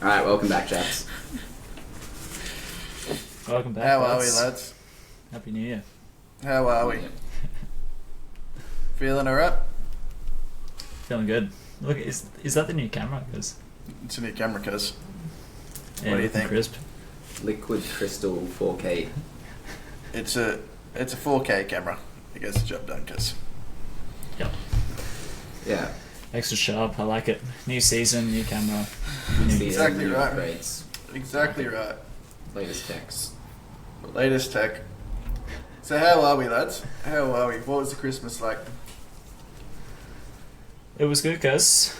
Alright, welcome back, chaps. Welcome back. How are we, lads? Happy New Year. How are we? Feeling alright? Feeling good. Look, is that the new camera? Cause, It's a new camera, cuz. yeah, What do you looking think? Crisp. Liquid crystal 4K. It's a 4K camera. It gets the job done, cuz. Yep. Yeah. Extra sharp. I like it. New season, new camera. Season, Exactly new right. upgrades, Exactly right. latest techs. Latest tech. So how are we, lads? How are we? What was the Christmas like? It was good, cuz.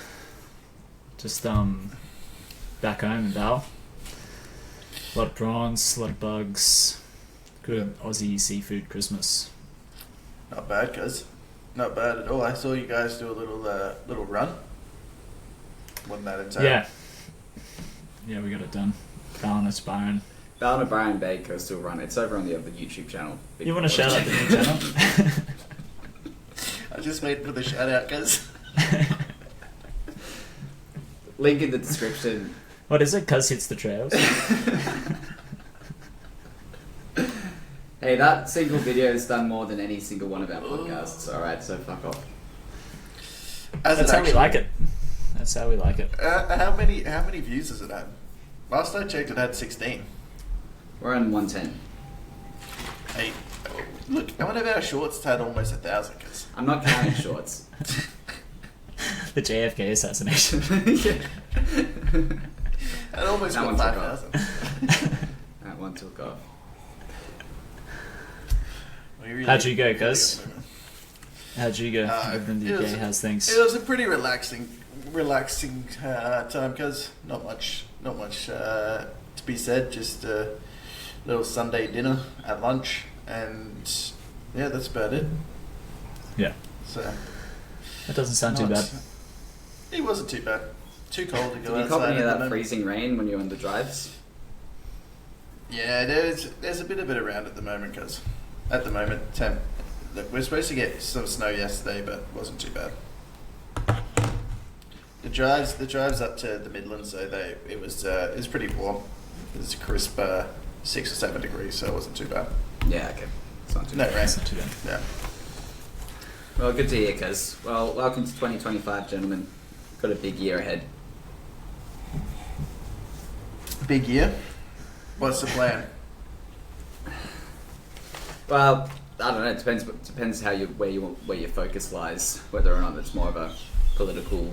Just back home in Val. A lot of prawns, a lot of bugs. Good Aussie seafood Christmas. Not bad, cuz. Not bad at all. I saw you guys do a little run. Wasn't that insane? Yeah. Yeah, we got it done. Val and Aspirations. Ballon O'Brien Bay Coastal Run. It's over on the other YouTube channel. You want to shout out the new channel? I just waited for the shout out, cuz. Link in the description. What is it? Cuz hits the trails. Hey, that single video has done more than any single one of our podcasts. Alright, so fuck off. That's how we like it. That's how we like it. How many views has it had? Last I checked, it had 16. We're on 110. Hey, look, one of our shorts had almost 1,000, cuz. I'm not counting shorts. The JFK assassination. Yeah. It almost That got one took off. 5,000. That one took off. How'd you go, cuz? How'd you go over in the UK? How's things? It was a pretty relaxing time, cuz. Not much to be said. Just a little Sunday dinner at lunch, and yeah, that's about it. Yeah. So That doesn't sound too bad. It wasn't too bad. Too cold to go Did you cop outside. any of at the that moment. freezing rain when you were on the drives? Yeah, there's a bit of it around at the moment, cuz. At the moment, look, we're supposed to get some snow yesterday, but it wasn't too bad. The drives up to the Midlands, so it was pretty warm. It was a crisp 6 or 7 degrees, so it wasn't too bad. Yeah, okay. It's not too No bad. rain. That's not too bad. Yeah. Well, good to hear, cuz. Well, welcome to 2025, gentlemen. Got a big year ahead. Big year. What's the plan? Well, I don't know. It depends how where your focus lies. Whether or not it's more of a political,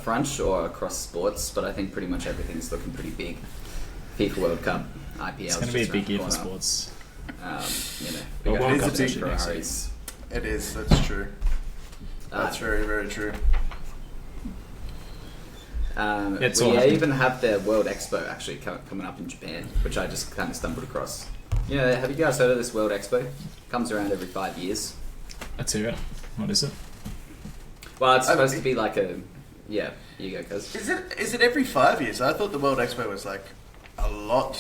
front or across sports. But I think pretty much everything's looking pretty big. FIFA World Cup, IPL. It's going to be a big year for sports. We Well, got World a Cup's couple actually next Ferraris. It is. That's true. That's very, very true. It's We all happening. even have the World Expo actually coming up in Japan, which I just kind of stumbled across. Have you guys heard of this World Expo? Comes around every 5 years. Let's hear it. What is it? Well, it's supposed to be like a... Yeah, here you go, cuz. Is it every 5 years? I thought the World Expo was like a lot.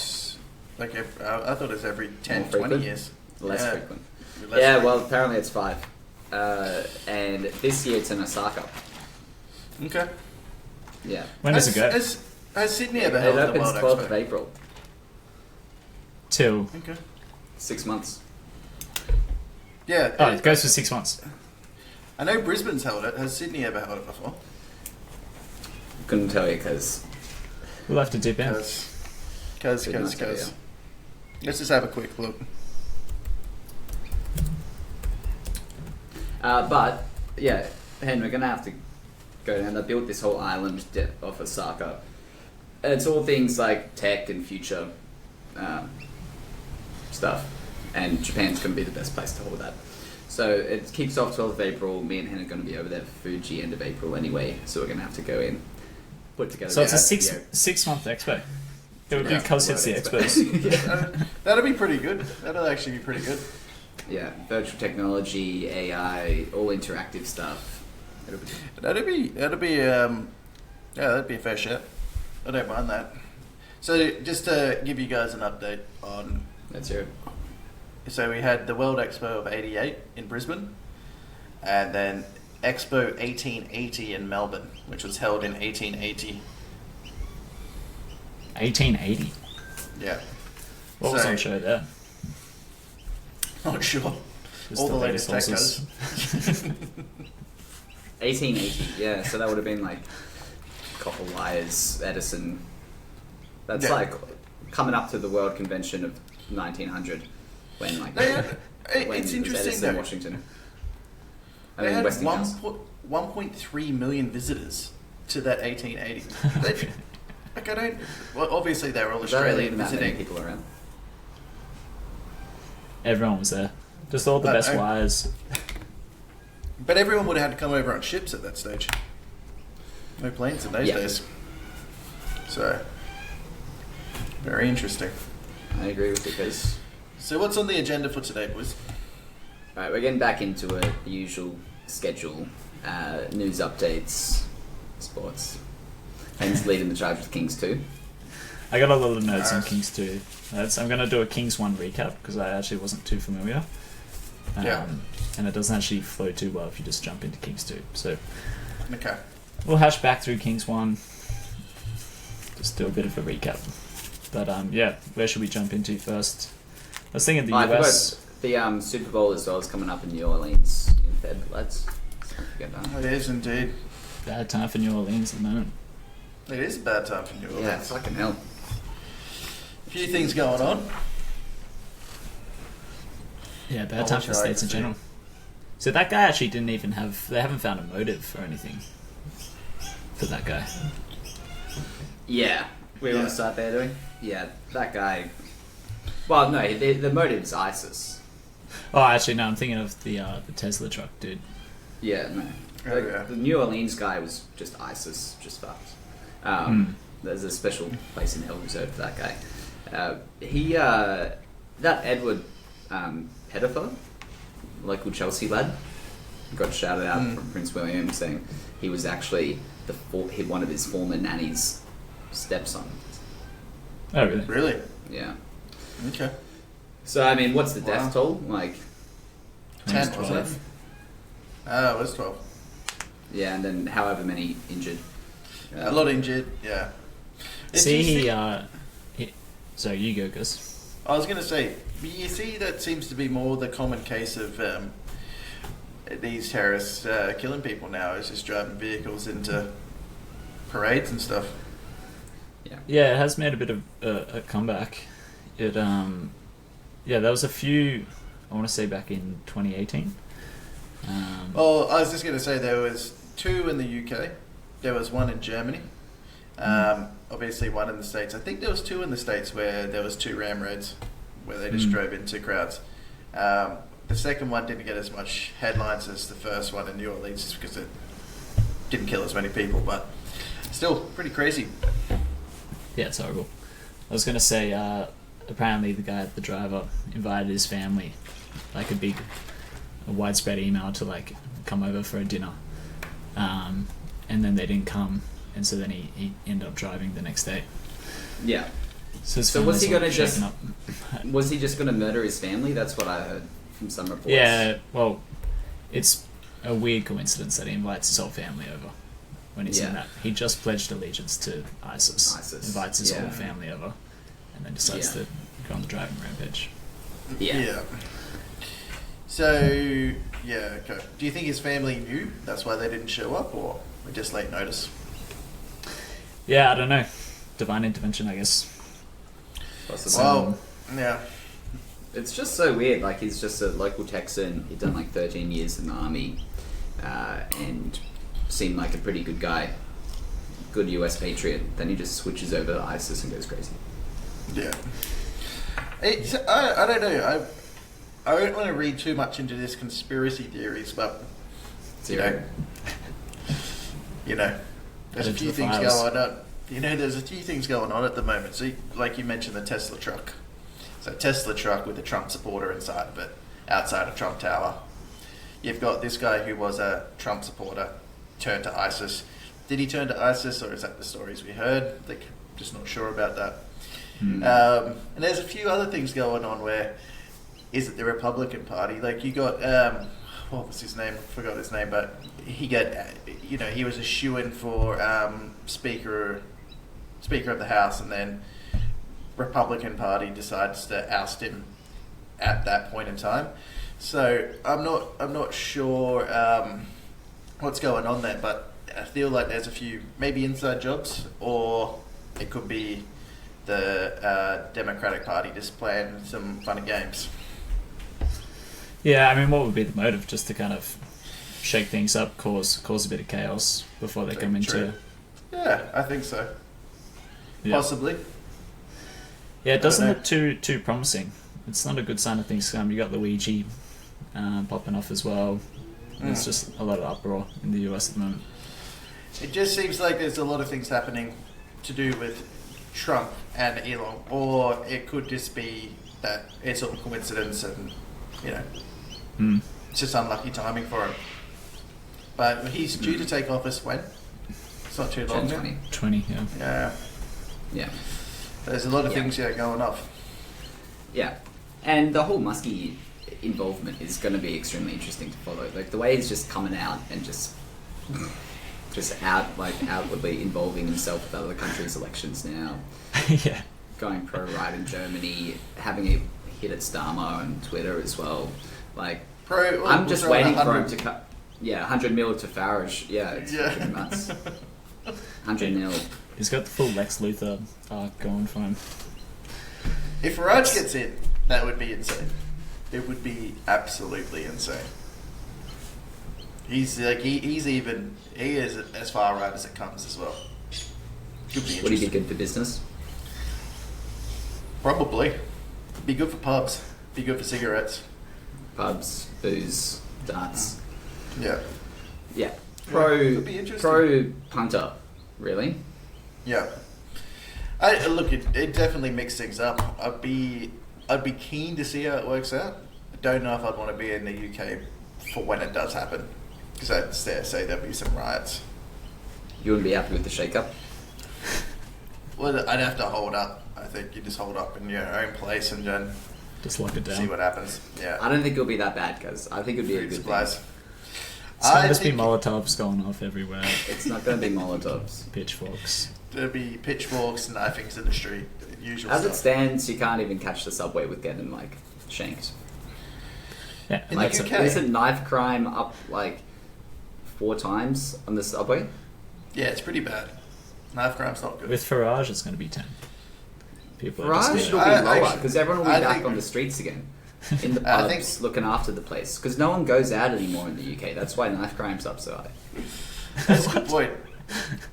I thought it was every 10, More 20 frequent? years. Less Yeah. frequent. Less Yeah, frequent. well, apparently it's 5. And this year it's in Osaka. Okay. Yeah. When does it go? Has Sydney ever It held the opens World 12th of Expo? April. Till... Okay. 6 months. Yeah. Oh, it goes for 6 months. I know Brisbane's held it. Has Sydney ever held it before? Couldn't tell you because... We'll have to dip in. Cuz. Did not tell you. Let's just have a quick look. But, yeah, Hen, we're going to have to go down. They built this whole island off Osaka. And it's all things like tech and future stuff. And Japan's going to be the best place to hold that. So it kicks off 12th of April. Me and Hen are going to be over there for Fuji end of April anyway. So we're going to have to go in, put together... So it's a video. 6 month expo. It would Yeah, be cuz hits the World expos. That'll be pretty good. That'll actually be pretty good. Yeah, virtual technology, AI, all interactive stuff. It'll be... That'd be a fair shot. I don't mind that. So just to give you guys an update on, That's your... so we had the World Expo of '88 in Brisbane, and then Expo 1880 in Melbourne, which was held in 1880. 1880. Yeah. What was So- on show there? Not sure. Just All the latest tech horses. guys. 1880, yeah. So that would have been like copper wires, Edison. That's Yeah. like coming up to the World Convention of 1900, when like They had, when it's it was interesting Edison, though. Washington. I They mean, had Westinghouse. 1.3 million visitors to that 1880. They, like I don't. Well, obviously they were all Was there really Australian that many visiting. people around? Everyone was there. Just all the But best I- wires. But everyone would have had to come over on ships at that stage. No planes in those Yeah. days. So, very interesting. I agree with the case. So, what's on the agenda for today, boys? Alright, we're getting back into the usual schedule. News updates, sports. And leading the charge with Kings 2. I got a lot of notes on Nice. Kings 2. I'm going to do a Kings 1 recap because I actually wasn't too familiar. Yeah. And it doesn't actually flow too well if you just jump into Kings 2. So Okay. we'll hash back through Kings 1. Just do a bit of a recap. But yeah, where should we jump into first? I was thinking the I US. forgot the Super Bowl as well is coming up in New Orleans in Feb, lads. So don't forget that. It is indeed. Bad time for New Orleans at the moment. It is a bad time for New Orleans. Yeah, fucking hell. A few things going on. Yeah, bad Oh, time what for the you like States to in see? general. So that guy actually didn't even have. They haven't found a motive or anything for that guy. Yeah. We Yeah. want to start there, do we? Yeah, that guy. Well, no, the motive's ISIS. Oh, actually, no. I'm thinking of the Tesla truck dude. Yeah, no. Oh, yeah. The New Orleans guy was just ISIS, just fucked. There's a special place in hell reserved for that guy. That Edward Pettifer, local Chelsea lad, got shouted out from Prince William saying he was actually one of his former nanny's stepson. Oh, really? Really? Yeah. Okay. So I mean, what's the Wow. death toll? Like 10, 12. wasn't it? Ah, it was 12. yeah, and then however many injured. A lot injured, yeah. See, so you go, Gus. I was going to say, you see, that seems to be more the common case of these terrorists killing people now, is just driving vehicles into parades and stuff. Yeah, it has made a bit of a comeback. It yeah, there was a few. I want to say back in 2018. Well, I was just going to say there was 2 in the UK. There was 1 in Germany. Obviously 1 in the States. I think there was 2 in the States where there was 2 ramroads where they just drove into crowds. The second one didn't get as much headlines as the first one in New Orleans just because it didn't kill as many people, but still pretty crazy. Yeah, it's horrible. I was gonna say, apparently the driver invited his family, like a widespread email to like come over for a dinner, and then they didn't come, and so then he ended up driving the next day. Yeah. So, his So was he family's, gonna shaken just- up. Was he just going to murder his family? That's what I heard from some reports. Yeah, well, it's a weird coincidence that he invites his whole family over. When he's in Yeah. that, he just pledged allegiance to ISIS. Invites his Yeah. whole family over, and then decides Yeah. to go on the driving rampage. Yeah. So, yeah, okay. Do you think his family knew that's why they didn't show up, or were just late notice? Yeah, I don't know. Divine intervention, I guess. Possibly. Well, yeah. It's just so weird. Like, he's just a local Texan. He'd done like 13 years in the army, and seemed like a pretty good guy, good US patriot. Then he just switches over to ISIS and goes crazy. Yeah. I don't know. I don't want to read too much into this conspiracy theories, but you know, there's a Add it to few the things files. going on. There's a few things going on at the moment. So, like you mentioned, the Tesla truck. So, Tesla truck with a Trump supporter inside of it, outside of Trump Tower. You've got this guy who was a Trump supporter, turned to ISIS. Did he turn to ISIS, or is that the stories we heard? Like, just not sure about that. And there's a few other things going on where, is it the Republican Party? Like, you got, what was his name? I forgot his name, but he got, he was a shoo-in for Speaker Speaker of the House, and then Republican Party decides to oust him at that point in time. So I'm not sure what's going on there, but I feel like there's a few maybe inside jobs, or it could be the Democratic Party just playing some funny games. Yeah, I mean, what would be the motive? Just to kind of shake things up, cause a bit of chaos before they come into... Yeah, I think so. Yeah. Possibly. Yeah, it doesn't look too promising. It's not a good sign of things to come. You got Luigi popping off as well. There's just a lot of uproar in the US at the moment. It just seems like there's a lot of things happening to do with Trump and Elon, or it could just be that it's all coincidence and, you know, it's just unlucky timing for him. But he's due to take office when? It's not too long now. 20, yeah. Yeah. Yeah. There's a lot of things going off. Yeah. And the whole Muskie involvement is going to be extremely interesting to follow. Like, the way he's just coming out and just outwardly involving himself with other countries' elections now. Yeah. Going pro-right in Germany, having a hit at Starmer on Twitter as well. Like, I'm just waiting for him to cut. Yeah, 100 mil to Farage. Yeah, it's fucking nuts. 100 mil. He's got the full Lex Luthor arc going for him. If Farage gets in, that would be insane. It would be absolutely insane. He's like he is as far right as it comes as well. Could be Would he be good for business? Probably. Be good for pubs. Be good for cigarettes. Pubs, booze, darts. Yeah. Yeah. Could be interesting. Pro punter, really? Yeah. Look, it definitely mixed things up. I'd be keen to see how it works out. I don't know if I'd want to be in the UK for when it does happen, because I'd say there'd be some riots. You wouldn't be happy with the shake-up? Well, I'd have to hold up. I think you just hold up in your own place and then Just lock it down. see what happens. Yeah. I don't think it'll be that bad, guys. I think it'd be a Food good supplies. thing. It's going to just be Molotovs going off everywhere. It's not going to be Molotovs. Pitchforks. There'd be pitchforks and knifings in the street. Usual As stuff. it stands, you can't even catch the subway with getting, like, shanked. Yeah. In Like, the UK. isn't knife crime up, like, 4 times on the subway? Yeah, it's pretty bad. Knife crime's not good. With Farage, it's going to be 10. People are just Farage will gonna- be lower, because everyone will be I back think- on the streets again. In the I pubs, think- looking after the place. Because no one goes out anymore in the UK. That's why knife crime's up so high. That's a good point.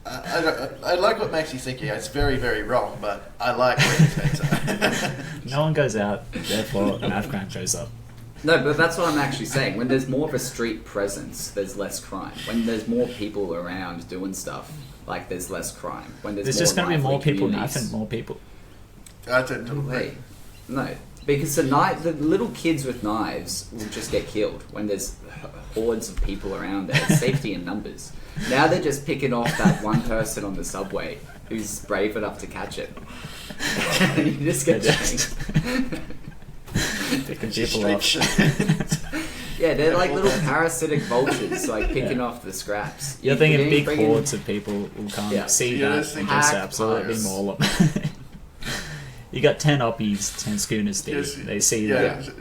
I like what Maxie's thinking. It's very, very wrong, but I like where his head's at. No one goes out, therefore knife crime goes up. No, but that's what I'm actually saying. When there's more of a street presence, there's less crime. When there's more people around doing stuff, like, there's less crime. When There's just going to be more people knifing more people. I don't know. Wait, no. Because the little kids with knives will just get killed when there's hordes of people around there. It's safety in numbers. Now they're just picking off that one person on the subway who's brave enough to catch it. And you just get shanked. Picking people off. Yeah, they're like little parasitic vultures, like picking off the scraps. You're You thinking could big bring in- hordes of people will come Yeah. see You're that just and thinking just hack absolutely pirates. maul them. You got 10 oppies, 10 schooners deep. Yes, They see yeah, that.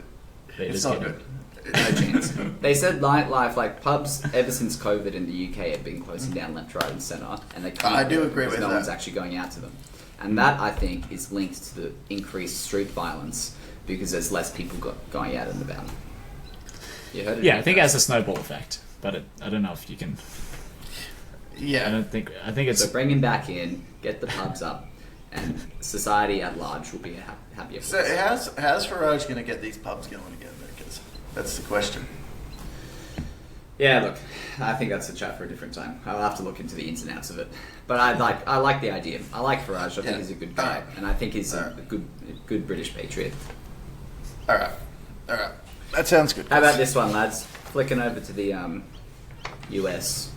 They it's just not get good. No chance. They said nightlife, like pubs, ever since COVID in the UK, have been closing down left, right, and centre, and they can't. I do do it agree because with no that. one's actually going out to them, and that I think is linked to the increased street violence because there's less people going out and about. You heard it? Yeah, I think it has a snowball effect, but I don't know if you can. Yeah. I think it's So bring him back in, get the pubs up, and society at large will be a happier place. So how's Farage going to get these pubs going again? Because that's the question. Yeah, look, I think that's a chat for a different time. I'll have to look into the ins and outs of it. But I like the idea. I like Farage. I think Yeah. he's a good guy, and I think he's a Alright. good British patriot. All right. That sounds good. How about this one, lads? Flicking over to the US.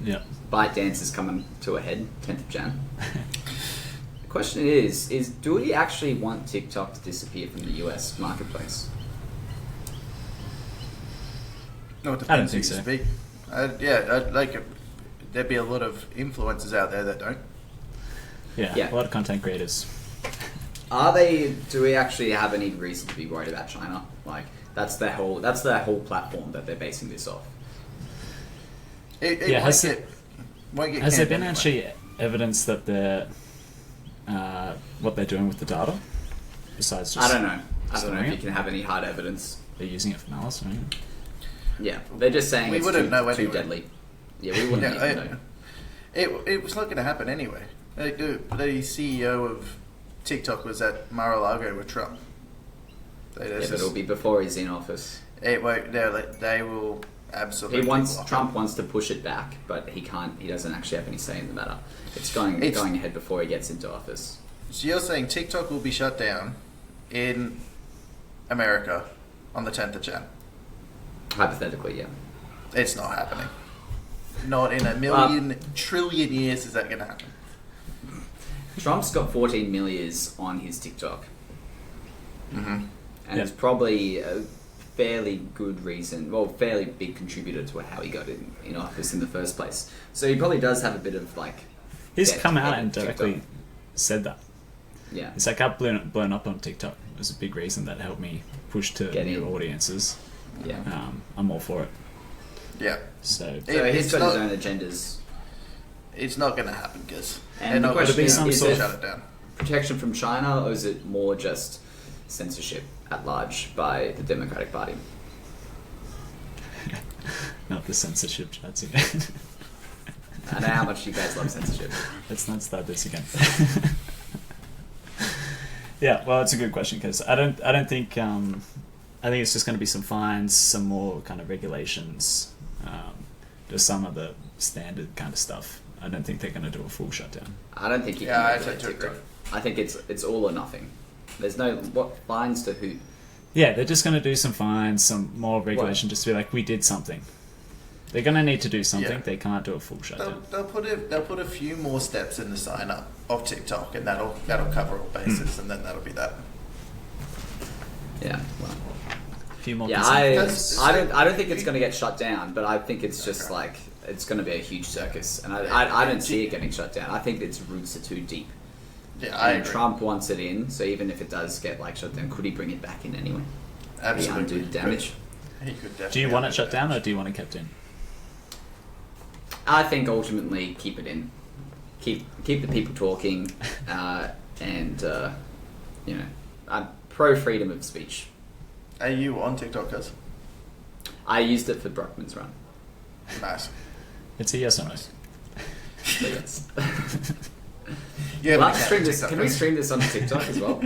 yeah. ByteDance is coming to a head, 10th of Jan. The question is do we actually want TikTok to disappear from the US marketplace? No, it I don't depends think who you so. speak. I'd like there'd be a lot of influencers out there that don't. Yeah, a lot of content creators. Do we actually have any reason to be worried about China? Like, that's their whole platform that they're basing this off. Has there been anyway. actually evidence that they're what they're doing with the data? Besides just I don't know if you it? can have any hard evidence. They're using it for malice, right? Yeah, they're just saying We it's wouldn't know too anyway. deadly. Yeah, we wouldn't even know. It was not going to happen anyway. The CEO of TikTok was at Mar-a-Lago with Trump. But it'll be before he's in office. It won't. They will absolutely. Trump wants to push it back, but he can't. He doesn't actually have any say in the matter. It's going ahead before he gets into office. So you're saying TikTok will be shut down in America on the 10th of Jan? Hypothetically, yeah. It's not happening. Not in a trillion years is that going to happen. Trump's got 14 million on his TikTok. Mm-hmm. And it's probably a fairly good reason, fairly big contributor to how he got in office in the first place. So he probably does have a bit of like... He's come out and directly said that. Yeah. It's like I've blown up on TikTok. It was a big reason that helped me push to new audiences. Yeah. I'm all for it. Yeah. So he's got his own agendas. It's not going to happen, because And the question is it shut it down. Protection from China, or is it more just censorship at large by the Democratic Party? Not the censorship chats again. I know how much you guys love censorship. Let's not start this again. Yeah, well, it's a good question, because I don't think I think it's just going to be some fines, some more kind of regulations, just some of the standard kind of stuff. I don't think they're going to do a full shutdown. I don't think you can regulate TikTok. I think it's all or nothing. There's no fines to who. Yeah, they're just going to do some fines, some more regulation, just to be like, we did something. They're going to need to do something. Yeah. They can't do a full shutdown. They'll put a few more steps in the sign up of TikTok, and that'll cover all bases, and then that'll be that. Yeah. Well. A few more. Yeah, I don't think it's going to get shut down, but I think it's just like it's going to be a huge circus, and I don't see it getting shut down. I think its roots are too deep. Yeah, I agree. Trump wants it in, so even if it does get shut down, could he bring it back in anyway? Absolutely. Undo the damage. He could definitely. Do you want it shut down, or do you want it kept in? I think ultimately keep it in, keep the people talking, and I'm pro freedom of speech. Are you on TikTok, cuz? I used it for Brockman's run. Nice. It's a yes or no. So yes. Yeah, well, can we stream this on TikTok as well?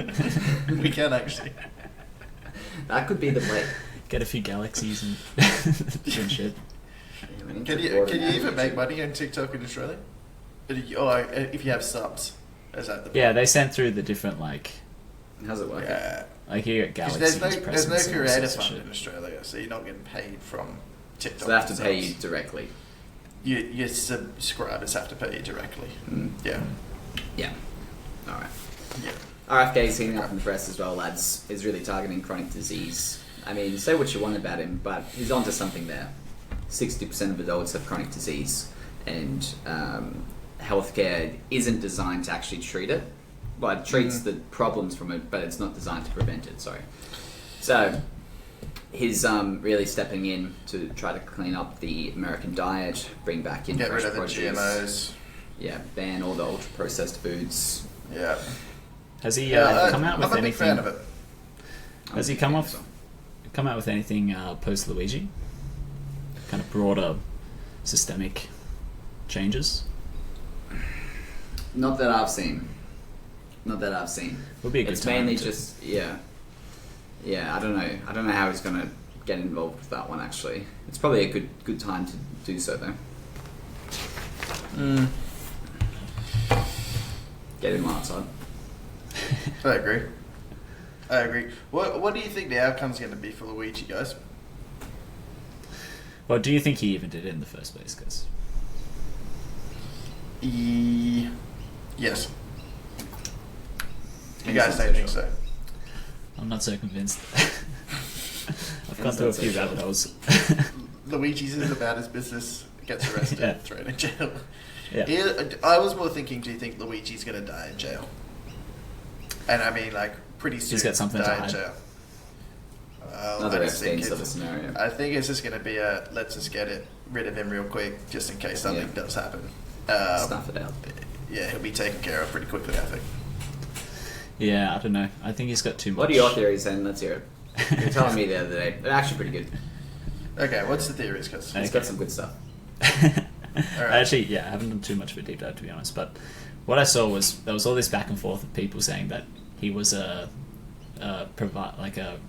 We can actually. That could be the play. Get a few galaxies and shit. Can you even make money on TikTok in Australia? If you have subs, is that the Yeah, they sent through the different How's it work? Yeah. Like you get galaxies. There's no creator fund in Australia, so you're not getting paid from TikTok. So they have to pay you directly. Your subscribers have to pay you directly. Mm. Yeah. Yeah. All right. Yeah. RFK's heating up in the press as well, lads. Is really targeting chronic disease. I mean, say what you want about him, but he's onto something there. 60% of adults have chronic disease, and healthcare isn't designed to actually treat it. Well, it treats the problems from it, but it's not designed to prevent it. Sorry. So he's really stepping in to try to clean up the American diet, bring back in fresh produce. Get rid of the GMOs. Yeah, ban all the ultra-processed foods. Yeah. Has he come out with anything? I'm a big fan of it. Has he come out with anything post Luigi? Kind of broader systemic changes? Not that I've seen. Would be a good it's time. It's mainly just yeah. I don't know how he's gonna get involved with that one. Actually, it's probably a good time to do so though. Get him outside. I agree. What do you think the outcome's going to be for Luigi, guys? Well, do you think he even did it in the first place, guys? Yes. You guys don't think so? I'm not so convinced. I've gone through a few rabbit holes. Luigi's is about his business gets arrested Yeah. and thrown in jail. Yeah. I was more thinking, do you think Luigi's going to die in jail? And I mean, like, pretty soon. He's got something to die in hide. jail. Well, Another I just think Epstein sort of it's- scenario. I think it's just going to be a let's just get rid of him real quick, just in case something Yeah. does happen. Snuff it out. Yeah, he'll be taken care of pretty quickly, I think. Yeah, I don't know. I think he's got too much. What are your theories then? Let's hear it. You were telling me the other day. They're actually pretty good. Okay, what's the theories, Cuz? He's got some good stuff. Alright. Actually, yeah, I haven't done too much of a deep dive, to be honest. But what I saw was there was all this back and forth of people saying that he was a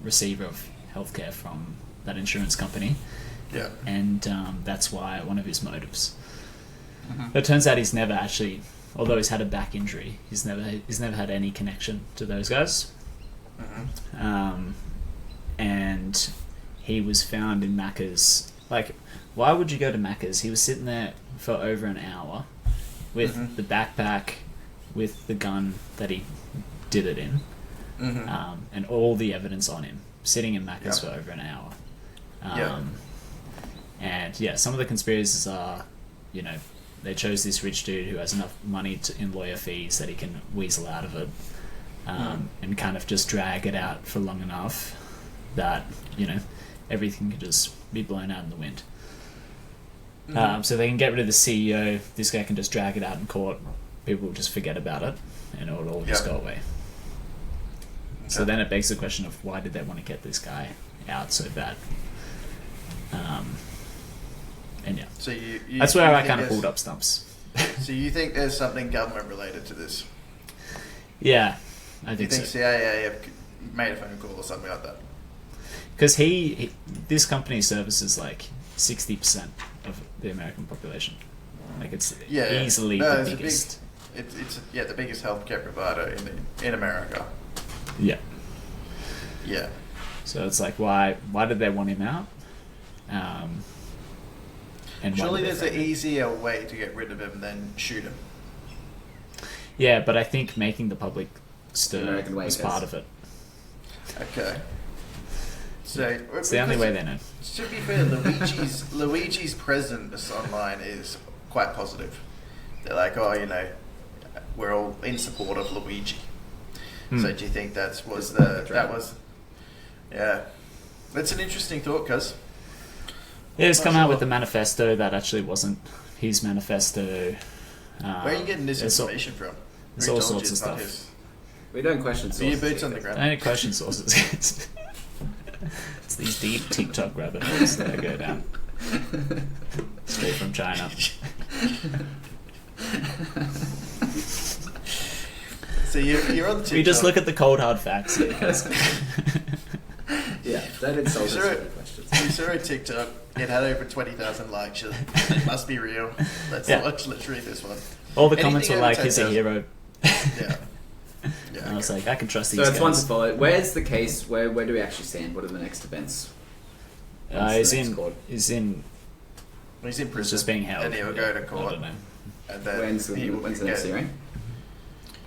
receiver of healthcare from that insurance company, Yeah. and that's why one of his motives. But it turns out he's never actually, although he's had a back injury, he's never had any connection to those guys. Mm-hmm. And he was found in Macca's. Like, why would you go to Macca's? He was sitting there for over an hour with Mhm. the backpack, with the gun that he did it in, Mm-hmm. and all the evidence on him, sitting in Macca's Yeah. for over an hour. Yeah. And yeah, some of the conspiracies are, they chose this rich dude who has enough money in lawyer fees that he can weasel out of it, and kind of just drag it out for long enough that, everything can just be blown out in the wind. So they can get rid of the CEO, this guy can just drag it out in court, people will just forget about it, and it'll all just Yeah. go away. So then it begs the question of why did they want to get this guy out so bad? And yeah, So you that's where you I think kind of there's- pulled up stumps. So you think there's something government related to this? Yeah, I You think think so. CIA have made a phone call or something like that? Because this company services like 60% of the American population. Like it's Yeah, easily no, the it's a biggest. It's the biggest healthcare provider in America. Yeah. Yeah. So it's like, why did they want him out? And why Surely did they there's an throw him? easier way to get rid of him than shoot him. Yeah, but I think making the public stir American way, was guys. part of it. Okay. So It's the only way they know. To be fair, Luigi's presence online is quite positive. They're like, we're all in support of Luigi. So do you think that was yeah? That's an interesting thought, cuz. Yeah, he's Not come out sure. with the manifesto that actually wasn't his manifesto. Where are you getting this there's all- information from? there's Who all told you sorts it's of not stuff. his? We don't question Are you sources. boots on the I ground? only question sources. It's these deep TikTok rabbit holes that I go down. Straight from China. So you're on TikTok. We just look at the cold hard facts here, guys. Yeah, that insult us Sure. with the questions. We saw a TikTok. It had over 20,000 likes. It must be real. Let's Yeah. watch. Let's read this one. All the comments were Anything like, over he's a 10,000. hero. Yeah. Yeah. And I was like, I can trust these So it's guys. one to follow. Where's the case? Where do we actually stand? What are the next events? He's the next in. court? He's in. He's in He's prison. just being held. And he'll go to I court. don't know. And then When's the he will next get- hearing?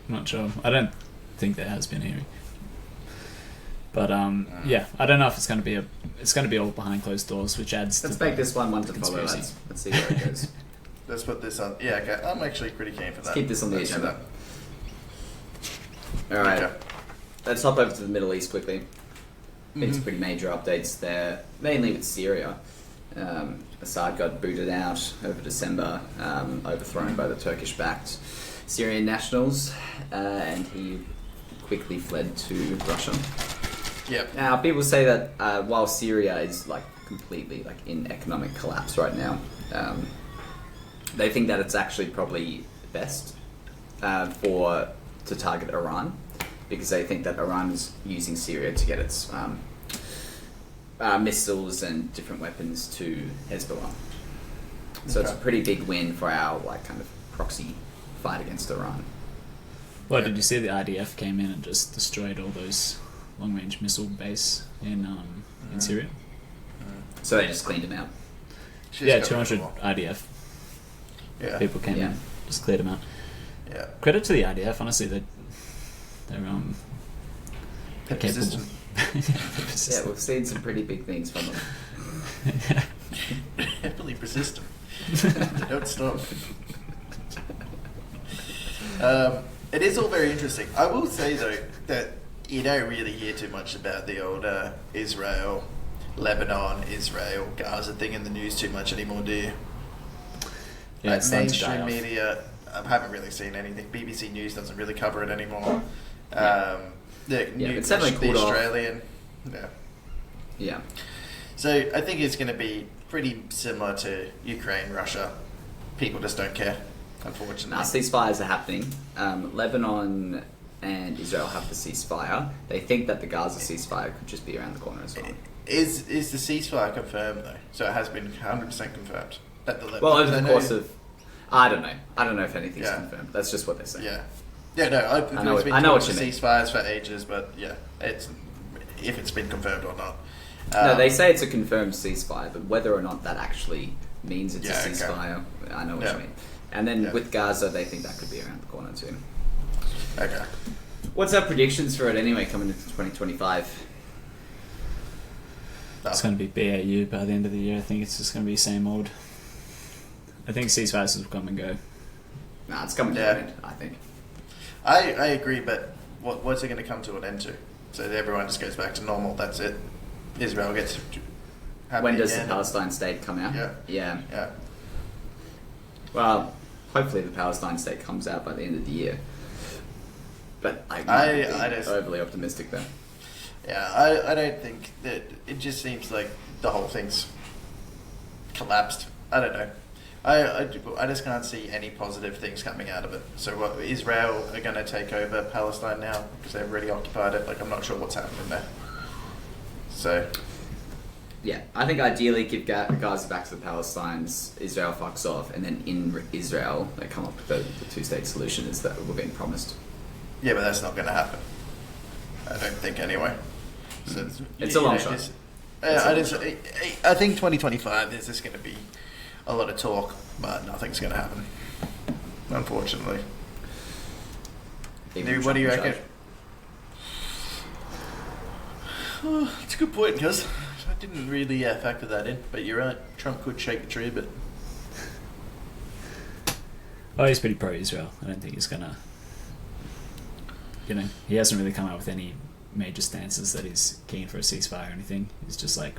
I'm not sure. I don't think there has been a hearing. But yeah, I don't know if it's going to be it's going to be all behind closed doors, which adds. Let's to make this one to follow. conspiracy. Let's see where it goes. Let's put this on. Yeah, okay. I'm actually pretty keen for that. keep this on the Let's do agenda. All right, Okay. let's hop over to the Middle East quickly. Been Mhm. some pretty major updates there, mainly with Syria. Assad got booted out over December, overthrown by the Turkish-backed Syrian nationals, and he quickly fled to Russia. Yep. Now, people say that while Syria is completely in economic collapse right now, they think that it's actually probably best to target Iran, because they think that Iran is using Syria to get its missiles and different weapons to Hezbollah. So it's a Okay. pretty big win for our kind of proxy fight against Iran. Well, Yeah. did you see the IDF came in and just destroyed all those long-range missile base in Syria? So they just cleaned them out. She's Yeah, got 200 it all. IDF Yeah. people came Yeah. in, just cleared them out. Yeah. Credit to the IDF, honestly, they're They're capable. persistent. They're Yeah, persistent. we've seen some pretty big things from them. Heavily persistent. They don't stop. It is all very interesting. I will say though that you don't really hear too much about the old Israel, Lebanon, Israel, Gaza thing in the news too much anymore, do you? Yeah, Like it's starting to die mainstream off. media, I haven't really seen anything. BBC News doesn't really cover it anymore. it's definitely the cooled off. Australian. Yeah. Yeah. So I think it's going to be pretty similar to Ukraine, Russia. People just don't care, unfortunately. Now, ceasefires are happening. Lebanon and Israel have the ceasefire. They think that the Gaza ceasefire could just be around the corner as well. Is the ceasefire confirmed though? So it has been 100% confirmed. That the Well, over the course of... I don't know. I don't know if anything's Yeah. confirmed. That's just what they're saying. Yeah. Yeah, no, I know it's been what talks you of mean. ceasefires for ages, but yeah, it's if it's been confirmed or not. No, they say it's a confirmed ceasefire, but whether or not that actually means it's Yeah, a okay. ceasefire, I know what Yeah. you mean. And then Yeah. with Gaza, they think that could be around the corner too. Okay. What's our predictions for it anyway, coming into 2025? It's going to be BAU by the end of the year. I think it's just going to be same old. I think ceasefires will come and go. Nah, it's coming to Yeah. an end, I think. I agree, but what's it going to come to an end to? So that everyone just goes back to normal. That's it. Israel gets happy When does again. the Palestine state come out? Yeah. Yeah. Well, hopefully the Palestine state comes out by the end of the year. But I just- overly optimistic there. Yeah, I don't think that it just seems like the whole thing's collapsed. I don't know. I just can't see any positive things coming out of it. So what, Israel are going to take over Palestine now because they've already occupied it? Like, I'm not sure what's happening there. So, Yeah, I think ideally give Gaza back to the Palestinians, Israel fucks off, and then in Israel they come up with the two-state solution is that we're being promised. yeah, but that's not going to happen. I don't think anyway. So It's a long shot. I think 2025 there's just going to be a lot of talk, but nothing's going to happen. Unfortunately. Even What do you Trump in reckon? Oh, it's a good point, cuz I didn't really factor that in, but you're right. Trump could shake the tree, but Oh, he's pretty pro-Israel. I don't think he's going to... You know, he hasn't really come out with any major stances that he's keen for a ceasefire or anything. He's just like,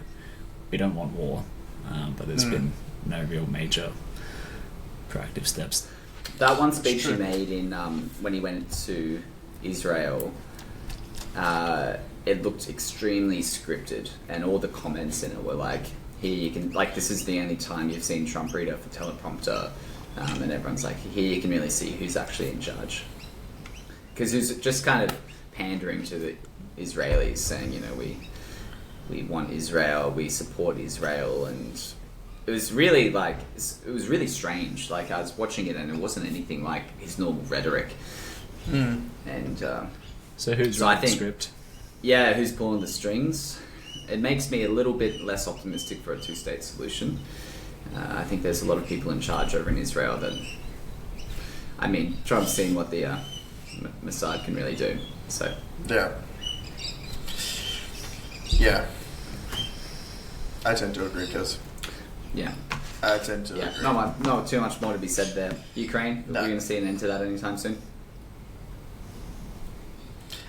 we don't want war. But there's been no real major proactive steps. That one speech he true. made in when he went to Israel, it looked extremely scripted, and all the comments in it were like, "Here you can this is the only time you've seen Trump read off a teleprompter," and everyone's like, "Here you can really see who's actually in charge," because he was just kind of pandering to the Israelis, saying, you know, we want Israel, we support Israel, and it was really strange. Like, I was watching it and it wasn't anything like his normal rhetoric. And So who's So I writing the think- script? yeah, who's pulling the strings? It makes me a little bit less optimistic for a two-state solution. I think there's a lot of people in charge over in Israel that, I mean, Trump's seen what the Mossad can really do. So yeah. Yeah. I tend to agree, cuz yeah, I tend to yeah, agree. not too much more to be said there. Ukraine, No. we're going to see an end to that anytime soon.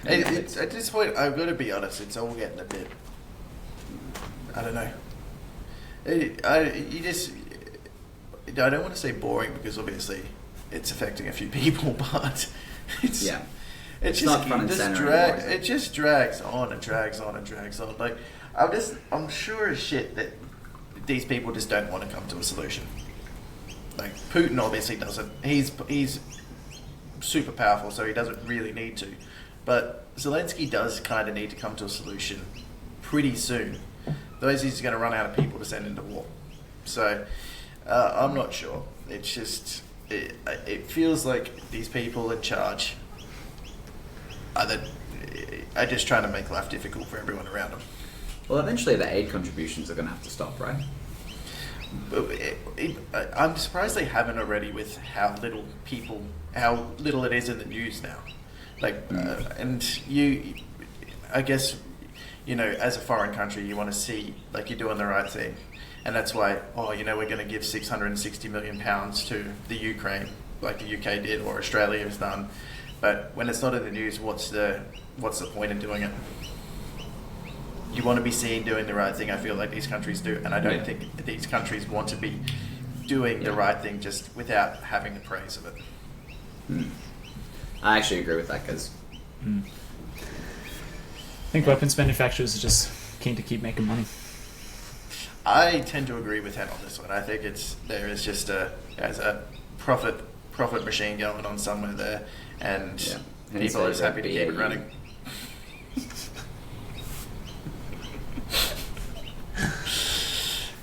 It's, at this point, I've got to be honest, it's all getting a bit... I don't know. I don't want to say boring, because obviously it's affecting a few people, but it's... Yeah. It's not just, front and just center anymore, is it? it just drags on and drags on and drags on. Like, I'm sure as shit that these people just don't want to come to a solution. Like, Putin obviously doesn't. He's super powerful, so he doesn't really need to. But Zelensky does kind of need to come to a solution pretty soon. Otherwise, he's going to run out of people to send into war. So, I'm not sure. It's just, it feels like these people in charge are just trying to make life difficult for everyone around them. Well, eventually the aid contributions are going to have to stop, right? But I'm surprised they haven't already, with how little it is in the news now. Like, and I guess, you know, as a foreign country, you want to see like you're doing the right thing, And that's why, we're going to give £660 million to the Ukraine, like the UK did or Australia has done. But when it's not in the news, what's the point in doing it? You want to be seen doing the right thing. I feel like these countries do, and I don't think these countries want to be doing the right thing just without having the praise of it. I actually agree with that, because I think weapons manufacturers are just keen to keep making money. I tend to agree with him on this one. I think there is just a profit machine going on somewhere there, and people are just happy to keep it running.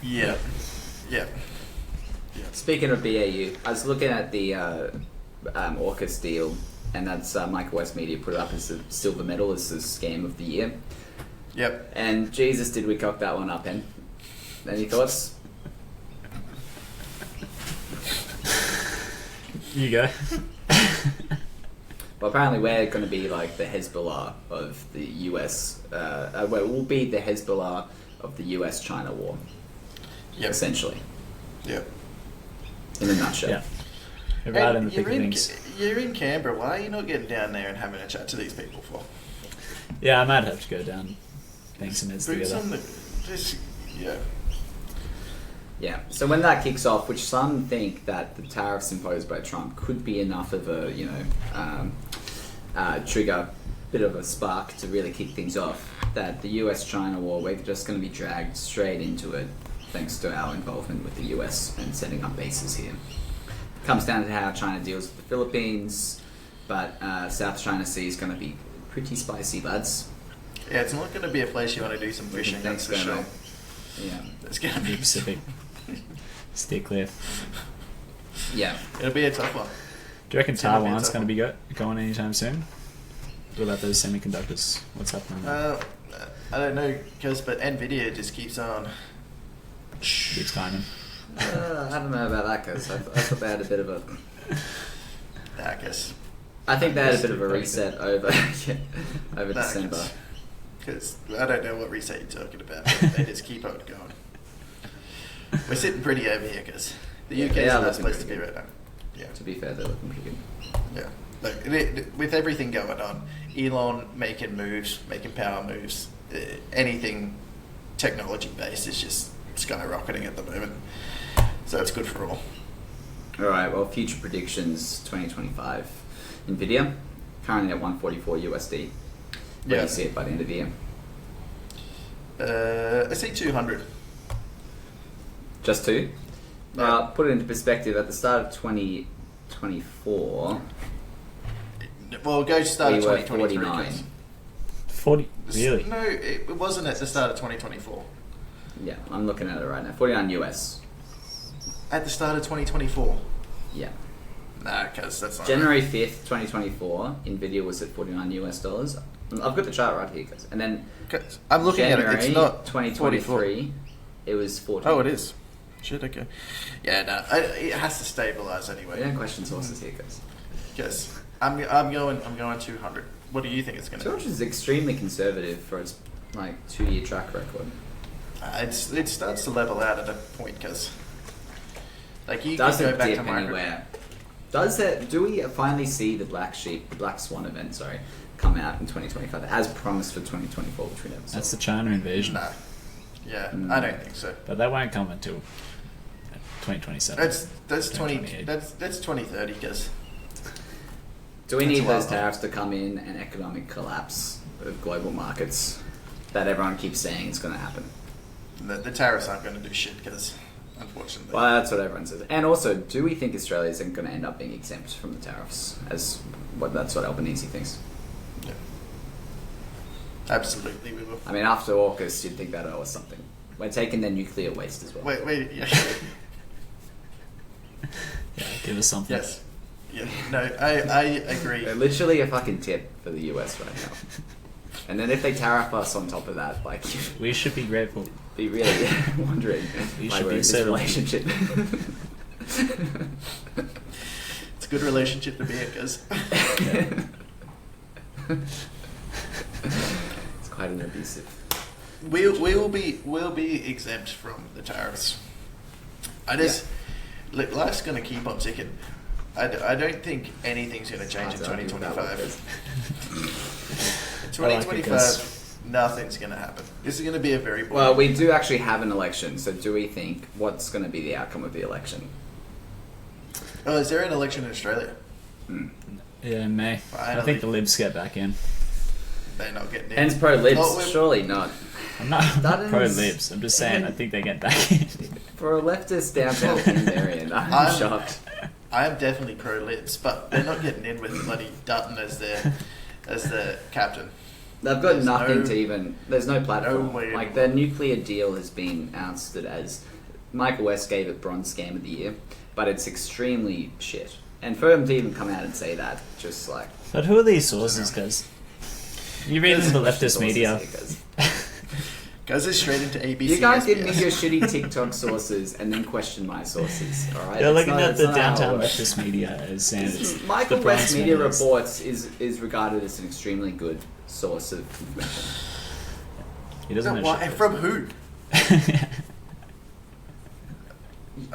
Yeah. Speaking of BAU, I was looking at the AUKUS deal, and that's Michael West Media put it up as a silver medal as the scam of the year. Yep. And Jesus, did we cock that one up, Hen? Any thoughts? You go. Well, apparently we're going to be like the Hezbollah of the US. We'll be the Hezbollah of the US-China war. Yep. Essentially. Yep. In a nutshell. Yeah. They're right in the thick of things. You're in Canberra. Why are you not getting down there and having a chat to these people for? Yeah, I might have to go down, bang some heads together. Yeah. So when that kicks off, which some think that the tariffs imposed by Trump could be enough of a, trigger, bit of a spark to really kick things off, that the US-China war, we're just going to be dragged straight into it thanks to our involvement with the US and setting up bases here. It comes down to how China deals with the Philippines, but South China Sea is going to be pretty spicy, lads. Yeah, it's not going to be a place you want to do some fishing, that's for sure. Yeah. It's going to be Pacific. Stay clear. Yeah. It'll be a tough one. Do you reckon Taiwan's going to be going anytime soon? What about those semiconductors? What's happening? I don't know, but Nvidia just keeps on. Keeps climbing. I don't know about that, because I thought they had a bit of a... I guess. I think they had a bit of a reset over December. Because I don't know what reset you're talking about, but they just keep on going. We're sitting pretty over here, because the UK is the best place to be right now. Yeah. To be fair, they're looking pretty good. Yeah. Look, with everything going on, Elon making moves, making power moves, anything technology-based is just skyrocketing at the moment. So it's good for all. Alright, well, future predictions 2025. Nvidia, currently at 144 USD. Where do you see it by the end of the year? I see 200. Just two? Yeah. Put it into perspective, at the start of 2024... Well, go start of we were 2023. 49. 40? Really? No, it wasn't at the start of 2024. Yeah, I'm looking at it right now. 49 US. At the start of 2024? Yeah. Nah, because that's not January 5th, 2024, Nvidia was at 49 US dollars. I've got the chart right here, guys. And then right. I'm looking January at it. It's not 2023, it was 14. Oh, it is. Shit, okay. Yeah, no, it has to stabilize anyway. We don't question sources here, guys. Yes. I'm going 200. What do you think it's going to be? 200 is extremely conservative for its 2-year track record. It starts to level out at a point, because you doesn't can go back dip to micro. anywhere. Do we finally see the Black Swan event, come out in 2025 as promised for 2024, which we never saw? That's the China invasion. No. Yeah, I don't think so. But that won't come until 2027. That's 2030, because. Do we need those tariffs to come in an economic collapse of global markets that everyone keeps saying is going to happen? The tariffs aren't going to do shit, because, unfortunately. Well, that's what everyone says. And also, do we think Australia isn't going to end up being exempt from the tariffs? That's what Albanese thinks. Yeah. Absolutely, we will. I mean, after AUKUS, you'd think that owe us something. We're taking their nuclear waste as well. Wait, yeah. Yeah, give us something. Yes. Yeah, no, I agree. They're literally a fucking tip for the US right now. And then if they tariff us on top of that, we should be grateful. Be really wondering we why should we're be in this so relationship. It's a good relationship to be in, guys. It's quite an abusive. we'll be exempt from the tariffs. Look, life's going to keep on ticking. I don't think anything's going to change in 2025. 2025, nothing's going to happen. This is going to be a very boring. Well, we do actually have an election, so do we think what's going to be the outcome of the election? Oh, is there an election in Australia? Yeah, in May. I think the Libs get back in. They're not getting in. Hence pro-Libs, surely not. I'm not pro-Libs, I'm just saying I think they get back in. For a leftist downtown Canberrian, I'm shocked. I am definitely pro-Libs, but they're not getting in with bloody Dutton as their captain. They've got nothing to even... There's no platform. No way like, their nuclear deal has been ousted as... Michael West gave it Bronze Scam of the Year, but it's extremely shit. And for him to even come out and say that, just like... But who are these sources, guys? You read them in the leftist media. Goes it straight into ABC. You can't give me your shitty TikTok sources and then question my sources, alright? You're looking at the downtown leftist media as saying it's Michael West Media Reports is regarded as an extremely good source of information. He doesn't know shit. From who?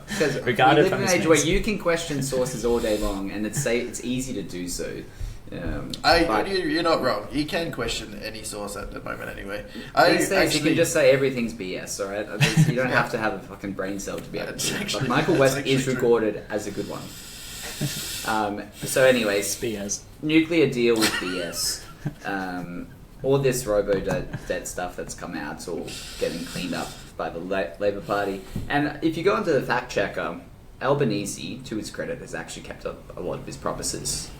Because we live in an age where you can question sources all day long, and it's easy to do so. You're not wrong. You can question any source at the moment anyway. These days you can just say everything's BS, alright? You don't have to have a fucking brain cell to be able to do it. But Michael West is recorded as a good one. So anyways, BS. Nuclear deal with BS. All this robo-debt stuff that's come out, it's all getting cleaned up by the Labour Party. And if you go into the fact checker, Albanese, to his credit, has actually kept up a lot of his promises.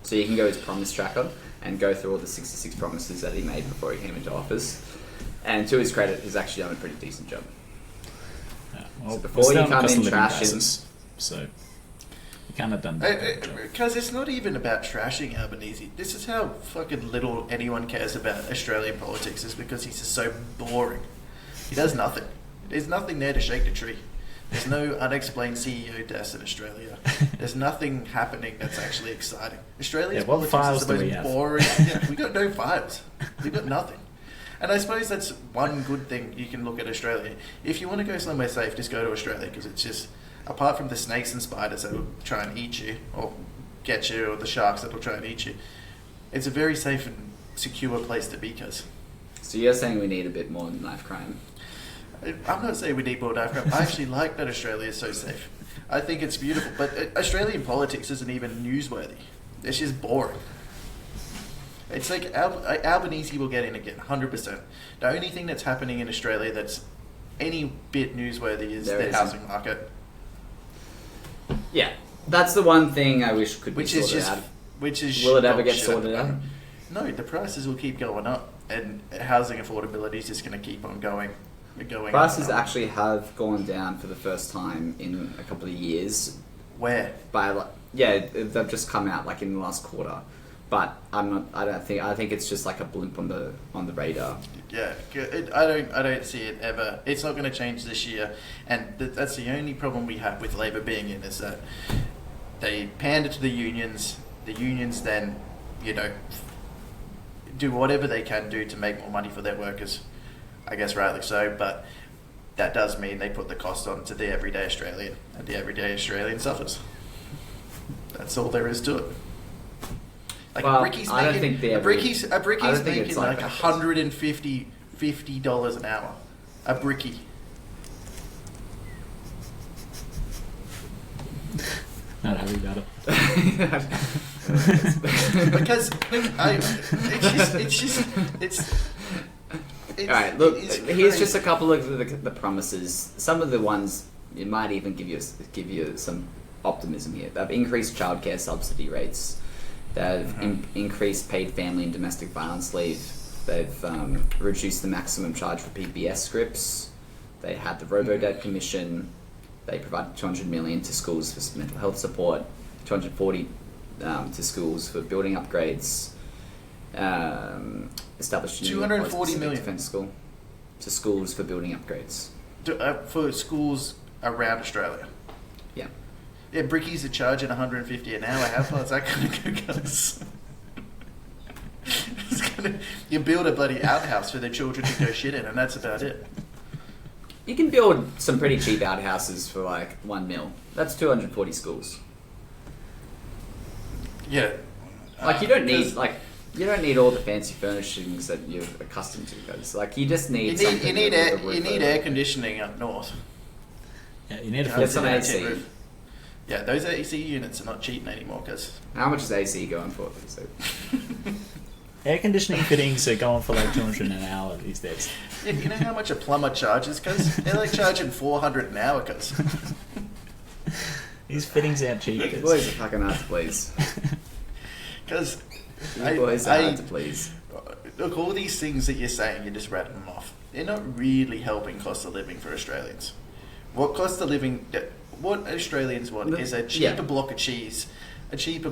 So you can go to his promise tracker and go through all the 66 promises that he made before he came into office. And to his credit, he's actually done a pretty decent job. Yeah, well, so before you come in trashing... So you kind of done that. Because it's not even about trashing Albanese. This is how fucking little anyone cares about Australian politics, is because he's just so boring. He does nothing. There's nothing there to shake the tree. There's no unexplained CEO deaths in Australia. There's nothing happening that's actually exciting. Australia's politics is the most boring. We got no files. We've got nothing. And I suppose that's one good thing you can look at Australia. If you want to go somewhere safe, just go to Australia, because it's just, apart from the snakes and spiders that will try and eat you or get you, or the sharks that will try and eat you, it's a very safe and secure place to be, cuz. So you're saying we need a bit more knife crime? I'm not saying we need more knife crime. I actually like that Australia is so safe. I think it's beautiful. But Australian politics isn't even newsworthy. It's just boring. It's like Albanese will get in again, 100%. The only thing that's happening in Australia that's any bit newsworthy is the housing market. Yeah, that's the one thing I wish could be sorted out. Will it ever get sorted out? No, the prices will keep going up, and housing affordability is just going to keep on going. Prices actually have gone down for the first time in a couple of years. Where? They've just come out like in the last quarter. But I think it's just like a blimp on the radar. Yeah, I don't see it ever. It's not going to change this year, and that's the only problem we have with Labor being in, is that they pander to the unions. The unions then, do whatever they can do to make more money for their workers. I guess rightly so, but that does mean they put the cost on to the everyday Australian, and the everyday Australian suffers. That's all there is to it. Like a brickie's making like $150 an hour. A brickie. Not happy about it. Because Alright, look, here's just a couple of the promises. Some of the ones, it might even give you some optimism here. They've increased childcare subsidy rates. They've increased paid family and domestic violence leave. They've reduced the maximum charge for PBS scripts. They had the Robo-Debt Commission. They provided $200 million to schools for mental health support, $240 to schools for building upgrades. Established a new $240 million defense school to schools for building upgrades for schools around Australia. Yeah. Yeah, brickies are charging $150 an hour. How far is that going to go, guys? You build a bloody outhouse for their children to go shit in, and that's about it. You can build some pretty cheap outhouses for like $1 million. That's 240 schools. Yeah. Like you don't need all the fancy furnishings that you're accustomed to, guys. Like you just need you need air conditioning up north. Yeah, you need a Get some full AC. Yeah, those AC units are not cheap anymore, because How much is AC going for? So, air conditioning fittings are going for like $200 an hour these days. yeah, you know how much a plumber charges, because they're like charging $400 an hour, because These fittings aren't cheap. you boys are fucking hard to please. because You boys are hard to please. look, all these things that you're saying, you're just rattling them off. They're not really helping cost of living for Australians. What cost of living? What Australians want is a cheaper block of cheese, a cheaper,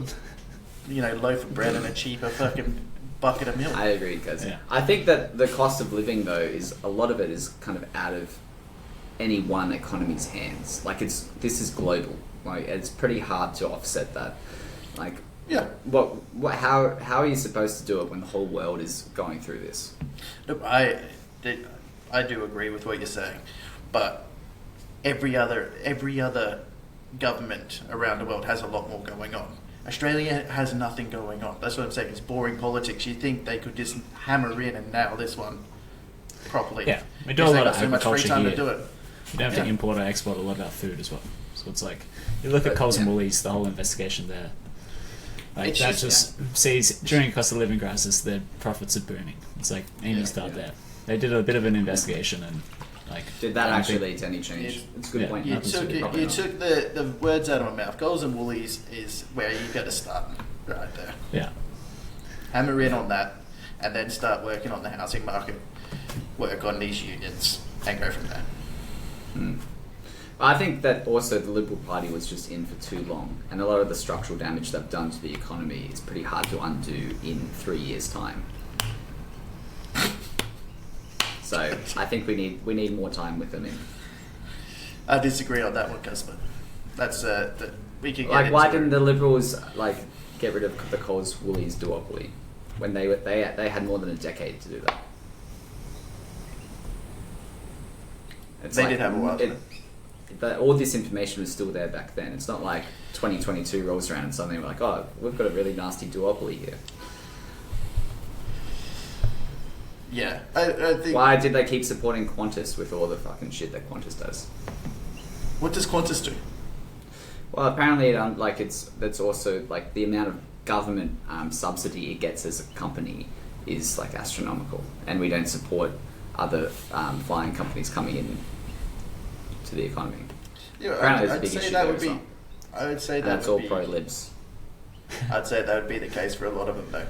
loaf of bread, and a cheaper fucking bucket of milk. I agree, guys. Yeah. I think that the cost of living, though, is a lot of it is kind of out of any one economy's hands. Like this is global. Like it's pretty hard to offset that. Like, Yeah. How are you supposed to do it when the whole world is going through this? Look, I do agree with what you're saying, but every other government around the world has a lot more going on. Australia has nothing going on. That's what I'm saying. It's boring politics. You think they could just hammer in and nail this one properly? Yeah, we do a lot of so much free agriculture time here. to do it. You don't have to import or export a lot of our food as well. So it's like, you look at Coles and Woolies, the whole investigation there. Like It's that just- just sees, during a cost of living crisis, their profits are booming. It's like, Amy start there. They did a bit of an investigation and like... Did that I actually think- lead to any change? It's a good Yeah. point. You Absolutely. took the words out of my mouth. Coles and Woolies is where you got to start right there. Yeah. Hammer in on that, and then start working on the housing market, work on these unions, and go from there. I think that also the Liberal Party was just in for too long, and a lot of the structural damage they've done to the economy is pretty hard to undo in 3 years' time. So I think we need more time with them. I disagree on that one, Gus, but that's we can get Like, why into didn't it. the Liberals like get rid of the Coles Woolies duopoly when they had more than a decade to do that? It's They did have a while. But all this information was still there back then. It's not like 2022 rolls around and suddenly we're like, oh, we've got a really nasty duopoly here. Yeah, I think. Why did they keep supporting Qantas with all the fucking shit that Qantas does? What does Qantas do? Well, apparently, that's also like the amount of government subsidy it gets as a company is like astronomical, and we don't support other flying companies coming in to the economy. Yeah, Apparently, there's a I'd big say issue that there would as be. well. I would say And that that's would all be. pro-libs. I'd say that would be the case for a lot of them, though.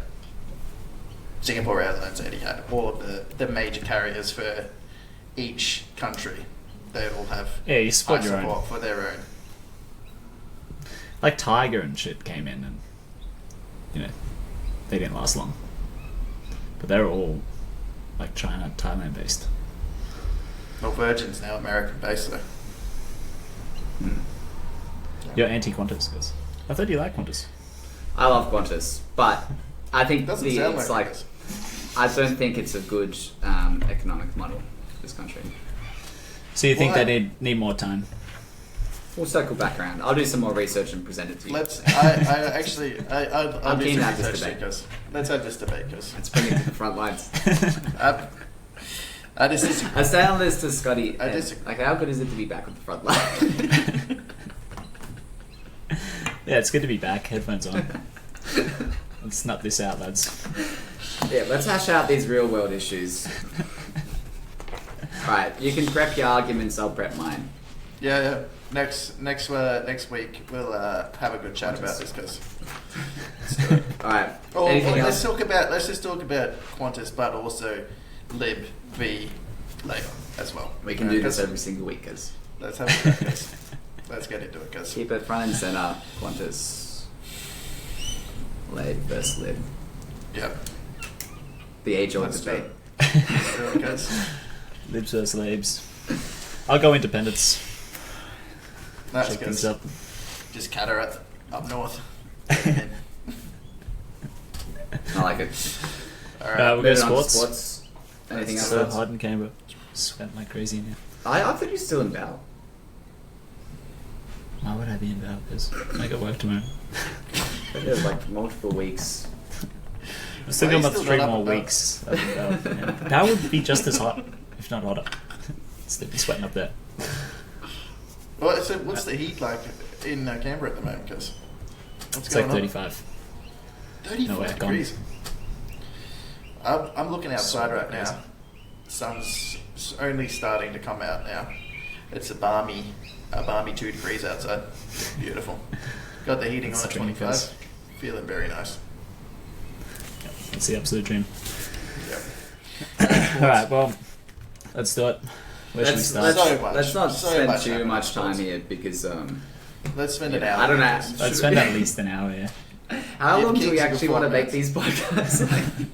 Singapore Airlines already had all of the major carriers for each country. They all have Yeah, you support your support own. for their own. Like Tiger and shit came in and, they didn't last long. But they're all like China, Thailand based. Well, Virgin's now American based, though. You're anti-Qantas, because I thought you liked Qantas. I love Qantas, but I think Doesn't sound it's like like it is. I don't think it's a good economic model for this country. So you think Why? they need more time? We'll circle back around. I'll do some more research and present it to you. Let's. I'll I'm do keen some to have this research, debate. because let's have this debate, because Let's bring it to the front lines. I just disagree. I say on this to Scotty. I disagree. Like, how good is it to be back with the front line? Yeah, it's good to be back. Headphones on. Let's nut this out, lads. Yeah, let's hash out these real world issues. Alright, you can prep your arguments, I'll prep mine. Yeah. Next week we'll have a good chat about this, because. Alright, Oh, anything let's else? just talk about Qantas, but also Lib v Labour as well. We can do this every single week, guys. Let's have a chat, guys. Let's get into it, guys. Keep it front and centre. Qantas. Lib versus Lib. Yep. The age-old Let's do debate. it. Let's do it, guys. Libs versus Labes. I'll go independents. That's Check good. things up. Just catter up north. I like it. All right. We'll go Moving on to sports. Anything else? So lads? hot in Canberra. Sweating like crazy in here. I thought you're still in Val. Why would I be in Val? Because I got work tomorrow. There's like multiple weeks. I've still Why got are you about still 3 not up more and down? weeks. Up and down, yeah. That would be just as hot, if not hotter. Still be sweating up there. Well, so what's the heat like in Canberra at the moment? Because what's It's going like on? 35. 35 No way, gone. degrees. I'm looking outside So right crazy. now. Sun's only starting to come out now. It's a balmy 2 degrees outside. Beautiful. Got the heating It's on at such a dream 25. face. Feeling very nice. It's the absolute dream. Yep. Alright, well, let's do it. Where should we Let's, start? So much. let's not So spend much too happening, much of time course. here because Let's spend an Yeah, hour. I don't know. with this. Let's spend at least an hour, yeah. how Give long do we Kings actually before want to make minutes. these podcasts? Like,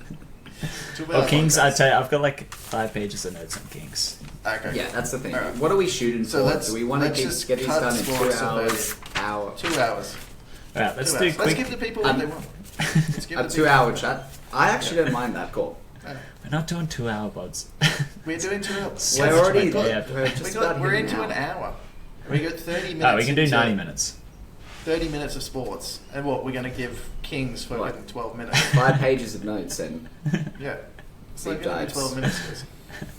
2 Well, hour Kings, I podcast. tell you, I've got like 5 pages of notes on Kings. Okay. yeah, that's the thing. Alright. What are we shooting So for? let's- Do we want to let's just get these cut done in 2 sports hours? Hour? 2 hours. Alright, let's 2 do hours. Let's give quick. the people what they want. Let's give A the 2 people hour what they chat. I actually don't mind that call. want. We're not doing 2 hour pods. We're doing 2 hours. So We're much already better, there. yeah. We're just about We're hitting into an hour. We got 30 minutes. Oh, we can do into 90 minutes. 30 minutes of sports. And what, we're going to give Kings for What? 12 minutes. 5 pages of notes and Yeah. It's Deep like going to be dives. 12 minutes. guys.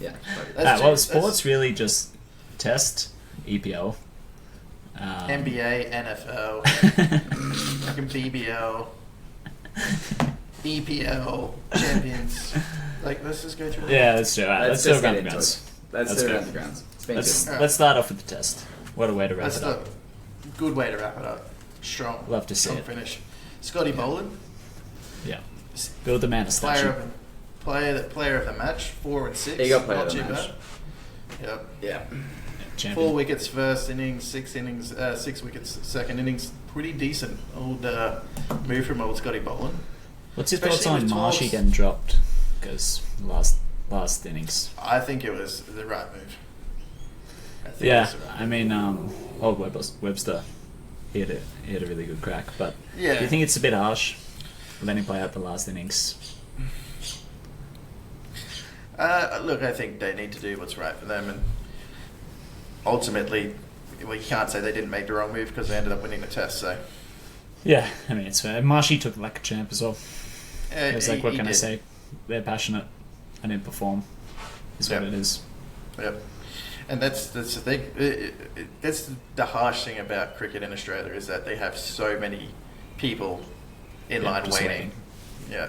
yeah. That's Well, just- sports really just test EPL. NBA, NFL, fucking BBL, EPL, champions. Like, let's just go through that. Yeah, let's do it. Alright, let's do just around get the into grounds. it. Let's Let's do go. around the grounds. It's been Let's, good. let's start off with the test. What a way to wrap That's it up. a good way to wrap it up. Strong. Love to see Strong it. finish. Scotty Boland, Yeah. Build the man a statue. player of the match, 4 and 6. He got player Not of the too match. bad. Yep. Yeah. Champion. 4 wickets first innings, 6 innings, 6 wickets second innings. Pretty decent old move from old Scotty Boland. What's your thoughts Especially on with Marshy talks- getting dropped? Because last innings. I think it was the right move. I think it Yeah, was the right I mean, old Webster, he had a really good crack. But Yeah. do you think it's a bit harsh letting him play out the last innings? Look, I think they need to do what's right for them, and ultimately, well, you can't say they didn't make the wrong move because they ended up winning the test. So, Yeah, I mean, it's fair. Marshy took it like a champ as well. It was like, what he can I did. say? They're passionate and didn't perform. Is what Yep. it is. Yep. And that's the thing. That's the harsh thing about cricket in Australia is that they have so many people in Yeah, line just waiting. Yeah,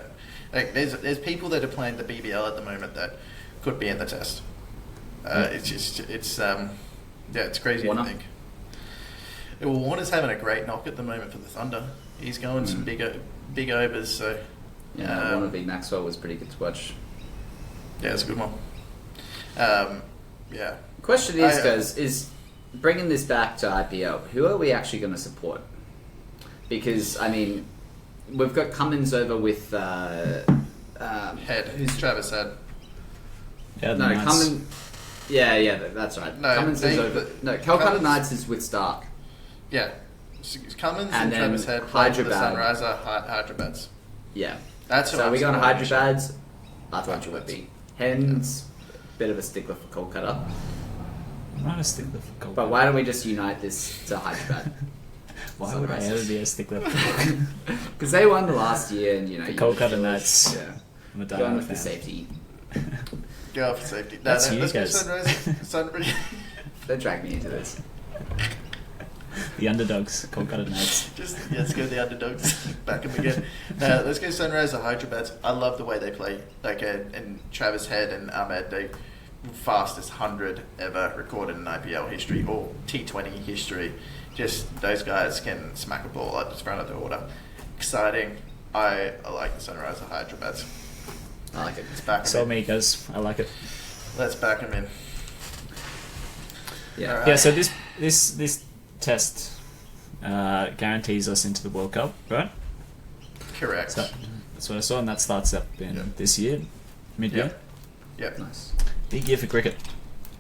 like there's people that are playing the BBL at the moment that could be in the test. It's crazy Warner? to think. Yeah, well, Warner's having a great knock at the moment for the Thunder. He's going some big overs. So Yeah, one of the Maxwell was pretty good to watch. yeah, it's a good one. Yeah. Question is, guys, is bringing this back to IPL, who are we actually going to support? Because, I mean, we've got Cummins over with... Head. Who's Travis Head. Yeah, No, Knights. Cummins... Yeah, that's right. No, Cummins they- is over... the- No, Calcutta Cummins- Knights is with Stark. Yeah. Cummins And and then Travis Head played for the Hyderabad. Sunriser Hyderabad. Yeah. That's who So I'm we going supporting. Hyderabad. I thought you would Hyderabad. be. Hens, bit of a stickler for Kolkata. I'm not a stickler for Kolkata. But why don't we just unite this to Hyderabad? Why would I Sunrisers. ever be a stickler for Because they won the last year, and you know, The you Kolkata feel- Knights. Yeah, I'm a going diehard with the fan. safety. Go for safety. No, That's you let's guys. go Sunrise. Don't drag me into this. The underdogs, Kolkata Knights. Let's go the underdogs. Back them again. Let's go Sunrise or Hyderabad. I love the way they play. Like and Travis Head and Ahmed, they fastest 100 ever recorded in IPL history or T20 history. Just those guys can smack a ball out the front of the order. Exciting. I like the Sunrise or Hyderabad. I like it. Let's back So them in. me, guys. I like it. Let's back them in. Yeah. Alright. Yeah, so this test guarantees us into the World Cup, right? Correct. So that's what I saw, and that starts up in Yeah. this year, mid-year. Yep. Nice. Big year for cricket.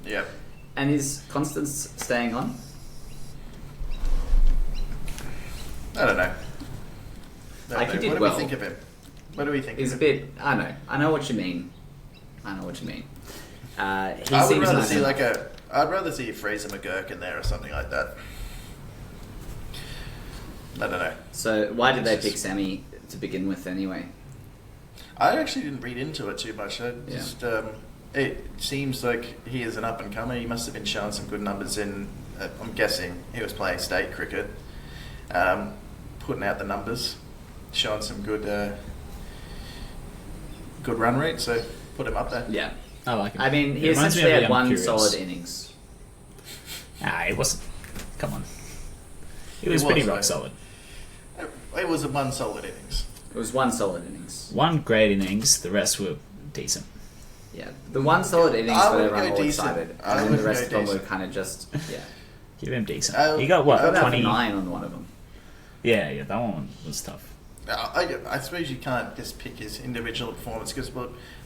Yep. And is Constance staying on? I don't know. Like, he did what do well. we think of him? What do we think? He's a bit. I know what you mean. He I would seems rather nice see enough. I'd rather see Fraser McGurk in there or something like that. I don't know. So why did they pick Sammy to begin with anyway? I actually didn't read into it too much. It seems like he is an up and comer. He must have been showing some good numbers in. I'm guessing he was playing state cricket, putting out the numbers, showing some good run rate. So put him up there. Yeah. I like him. I mean, he It reminds me essentially of had Young one Curious. solid innings. It wasn't. Come on. It It was pretty was, rock though. solid. It was a one solid innings. It was one solid innings. One great innings, the rest were decent. Yeah, the one solid innings I got would everyone go all decent. excited, I and then would the rest go of them were decent. kind of just Give him decent. Oh, He got what, I got 20? 9 on one of them. Yeah, that one was tough. I suppose you can't just pick his individual performance because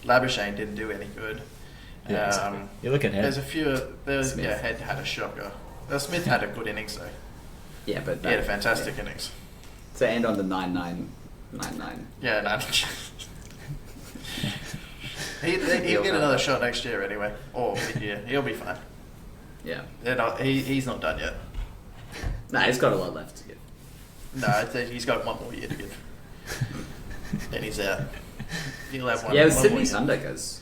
Labuschagne didn't do any good. Yeah, exactly. You look at Head. There's a few. Smith. Head had a shocker. Smith had a good innings though. Yeah, but He had a fantastic innings. to end on the 9-9-9-9. Yeah, no. He'll get another shot next year anyway, or mid-year. He'll be fine. Yeah, He's not done yet. nah, he's got a lot left to give. No, he's got one more year to give. Then he's out. He'll have one. Yeah, it was one Sydney more year. Thunder, guys.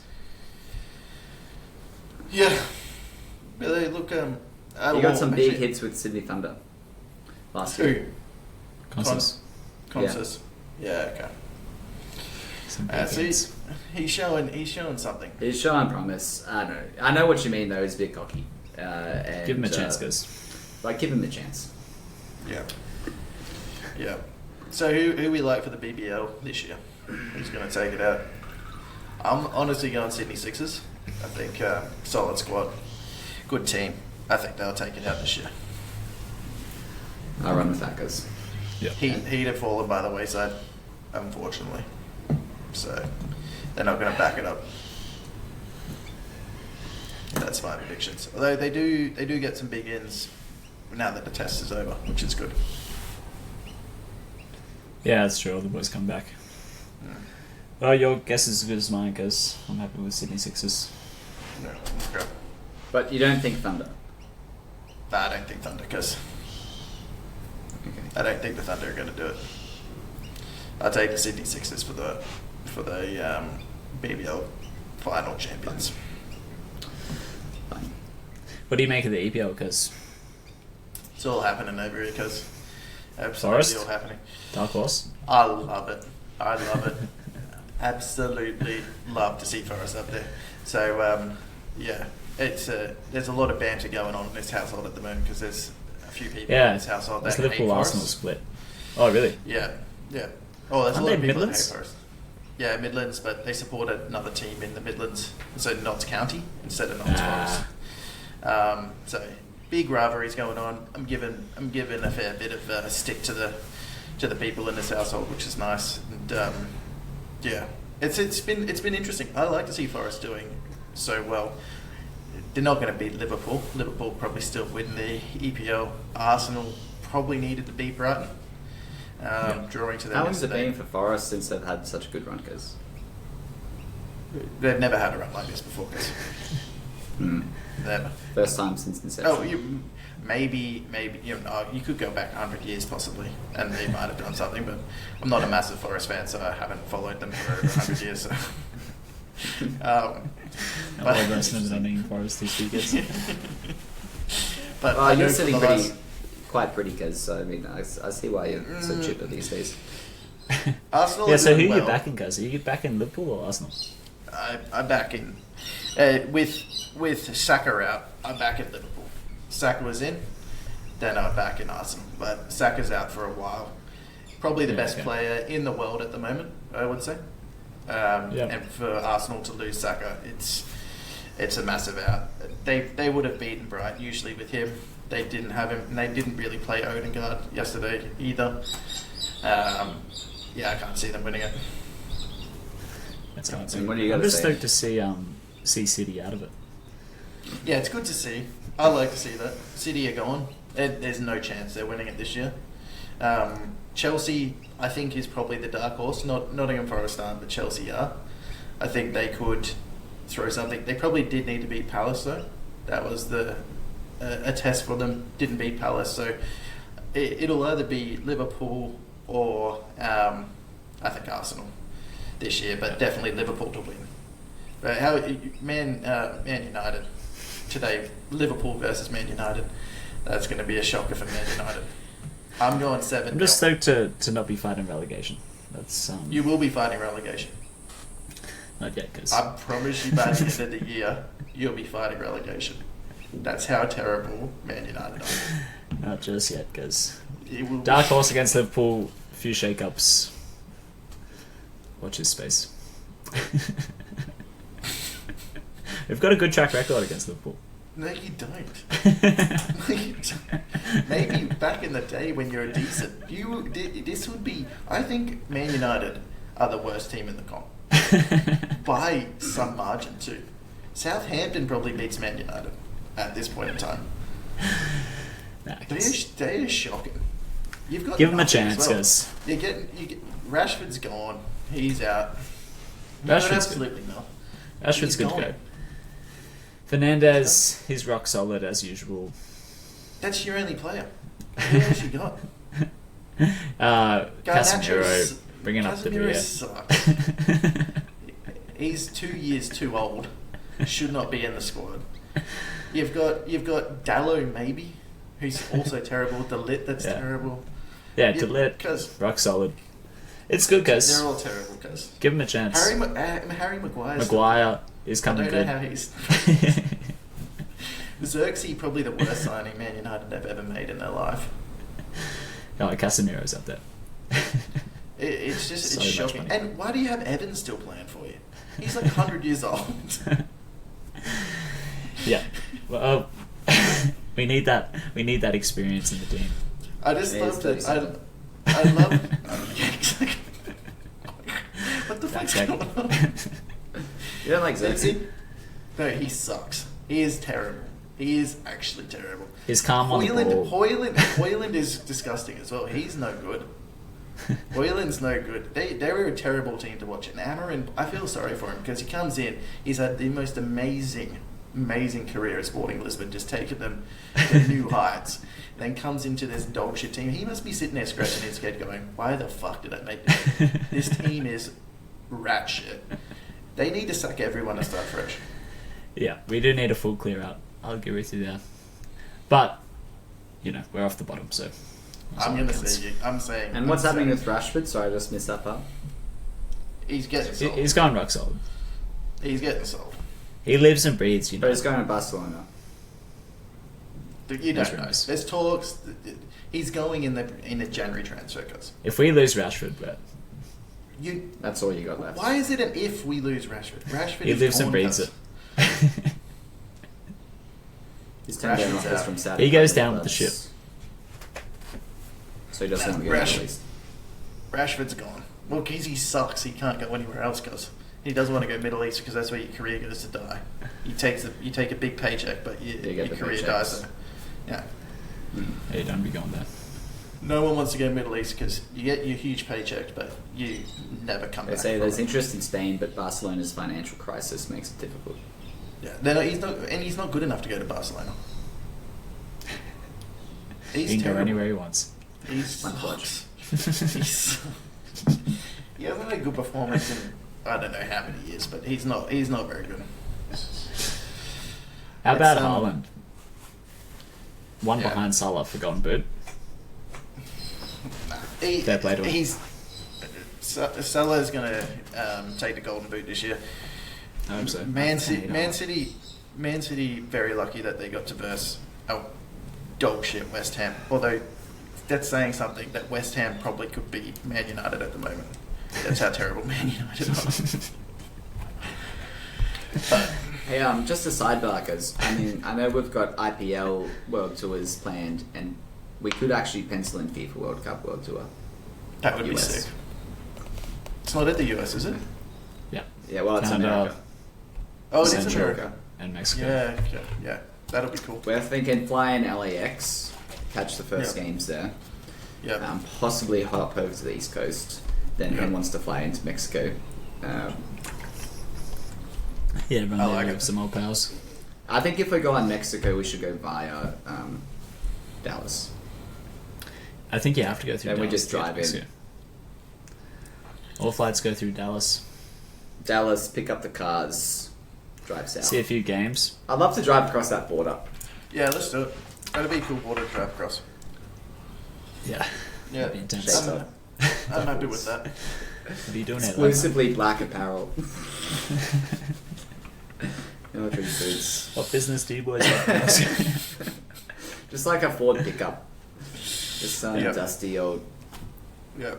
Yeah. But they look. He got some big hits with Sydney Thunder last year. Who? Constance. Consus. Yeah. Okay. Some big So hits. he's showing something. He's showing promise. I know what you mean though. He's a bit cocky. And, Give him a chance, guys. Like, give him a chance. Yeah. Yeah. So who we like for the BBL this year? Who's going to take it out? I'm honestly going Sydney Sixers. I think solid squad, good team. I think they'll take it out this year. I'll run with that, guys. Yeah. Heat have fallen by the wayside, unfortunately. So they're not going to back it up. That's my predictions. Although they do get some big ins now that the test is over, which is good. Yeah, that's true. All the boys come back. Well, your guess is as good as mine, because I'm happy with Sydney Sixers. No, okay. But you don't think Thunder? Nah, I don't think Thunder, because Okay. I don't think the Thunder are going to do it. I'll take the Sydney Sixers for the BBL final champions. Fine. What do you make of the EPL? Because It's all happening over here, because absolutely Forest? all happening. Dark Horse. I love it. I love it. Absolutely love to see Forest up there. So yeah, it's there's a lot of banter going on in this household at the moment because there's a few people in this household that it's hate Liverpool Forest. Arsenal split. Oh, really? Yeah, yeah. Oh, there's Aren't a lot they of people Midlands? that hate Forest. Yeah, Midlands, but they support another team in the Midlands, so Notts County instead of Notts Forest. So big rivalries going on. I'm giving a fair bit of stick to the people in this household, which is nice. And yeah, it's been interesting. I like to see Forest doing so well. They're not going to beat Liverpool. Liverpool probably still win the EPL. Arsenal probably needed to beat Brighton. Drawing to them. How long's it yesterday. been for Forest since they've had such a good run, guys? They've never had a run like this before, guys. Never. First time since inception. Oh, maybe you could go back 100 years possibly, and they might have done something. But I'm not a massive Forest fan, so I haven't followed them for over 100 years. So. All of us never done any Forest this weekend. But Oh, I you're know for sitting the pretty, last- quite pretty, guys. So I mean, I see why you're so chipper these days. Arsenal. Yeah, are so who doing you well. backing, guys? Are you backing Liverpool or Arsenal? I'm back in with Saka out. I'm back in Liverpool. Saka was in, then I'm back in Arsenal. But Saka's out for a while. Probably the best player in the world at the moment, I would say. And for Arsenal to lose Saka, it's a massive out. They would have beaten Brighton usually with him. They didn't have him, and they didn't really play Odegaard yesterday either. Yeah, I can't see them winning it. That's hard. And what do you I'm gotta just say? stoked to see City out of it. Yeah, it's good to see. I like to see that. City are gone. There's no chance they're winning it this year. Chelsea, I think, is probably the dark horse. Not Nottingham Forest aren't, but Chelsea are. I think they could throw something. They probably did need to beat Palace, though. That was a test for them. Didn't beat Palace, so it'll either be Liverpool or I think Arsenal this year, but definitely Liverpool to win. But Man United today, Liverpool versus Man United. That's going to be a shocker for Man United. I'm going 7. I'm just stoked to not be fighting relegation. That's You will be fighting relegation. not yet, because I promise you by the end of the year, you'll be fighting relegation. That's how terrible Man United are. not just yet, because It will dark horse against Liverpool, a few shake-ups. Watch his space. We've got a good track record against Liverpool. No, you don't. No, you don't. Maybe back in the day when you're decent, this would be. I think Man United are the worst team in the comp by some margin too. Southampton probably beats Man United at this point in time. Nah, They are shocking. You've got give him a nothing chance, as well. guys. You get Rashford's gone. He's out. Rashford's absolutely not. Rashford's He's good to gone. go. Fernandez, he's rock solid as usual. That's your only player. Who else you got? Casemiro, bringing up the rear. Sucks. He's 2 years too old. Should not be in the squad. You've got Dallo maybe, who's also terrible. Delit, that's terrible. Yeah, Delit, rock solid. It's good, guys. They're all terrible, cuz. Give him a chance. Harry Maguire. Maguire is coming good. I don't know how he's... Xerxes probably the worst signing Man United have ever made in their life. No, Casemiro's up there. It's just So it's much shocking. money. And why do you have Evans still playing for you? He's like 100 years old. Yeah. Well, we need that. We need that experience in the team. I just Yeah, love it's that. I love. Yeah, exactly. What the fuck's That's going like- on? You don't like Xerxes? No, he sucks. He is terrible. He is actually terrible. He's calm on the ball. Hoyland is disgusting as well. He's no good. Hoyland's no good. They're a terrible team to watch. And Amarin, I feel sorry for him because he comes in. He's had the most amazing career at Sporting Lisbon, just taking them to new heights. Then comes into this dog shit team. He must be sitting there scratching his head going, why the fuck did I make this? This team is rat shit. They need to suck everyone and start fresh. Yeah, we do need a full clear out. I'll agree with you there. But, we're off the bottom, so... I'm saying... And what's happening with Rashford? Sorry, I just missed that part. He's getting sold. He's going rock solid. He's getting sold. He lives and breathes, But he's going to Barcelona. You That's don't know. nice. There's talks. He's going in the January transfer cuts. If we lose Rashford, but That's all you got left. Why is it an if we lose Rashford? Rashford he is lives and gone, breathes cuz. it. He's 10 Rashford's offers out. from Saudi. He goes down with the ship. So he doesn't want to get Rash- released. Rashford's gone. Well, because he sucks. He can't go anywhere else, cuz. He doesn't want to go Middle East because that's where your career goes to die. You take a big paycheck, but You your get the career paychecks. dies there. Yeah. Hey, don't be going there. No one wants to go Middle East because you get your huge paycheck, but you never come They back. say from there's it. interest in Spain, but Barcelona's financial crisis makes it difficult. Yeah, he's not good enough to go to Barcelona. He's He can go terrible. anywhere he wants. He Unfortunate. sucks. He hasn't had a good performance in I don't know how many years, but he's not very good. How about It's, Haaland? One yeah. behind Salah for Golden Boot. Fair play to him. Salah's going to take the Golden Boot this year. I hope so. Man City, very lucky that they got to verse dog shit West Ham. Although that's saying something that West Ham probably could beat Man United at the moment. That's how terrible Man United are. But, Hey, just a sidebar, because I know we've got IPL World Tours planned, and we could actually pencil in FIFA World Cup World Tour. that would be US. sick. It's not at the US, is it? Yeah. Yeah, well, it's Canada, America. Oh, it is Central America. and Mexico. Yeah. That'll be cool. We're thinking fly in LAX, catch the first Yeah. games there. Yeah. Possibly hop over to the East Coast. Then wants to fly into Mexico. Yeah, run I there like with it. some old pals. I think if we go on Mexico, we should go via Dallas. I think you have to go through Then we Dallas just to get drive to in. Mexico. All flights go through Dallas. Dallas, pick up the cars, drive south. See a few games. I'd love to drive across that border. Yeah, let's do it. That'd be a cool border to drive across. Yeah. Yeah. That'd be intense. Shades up. I'm happy with that. What are you doing Exclusively black apparel. Military foods. What business do you boys have? Just like a Ford pickup. Just some Yep. dusty old... Yeah.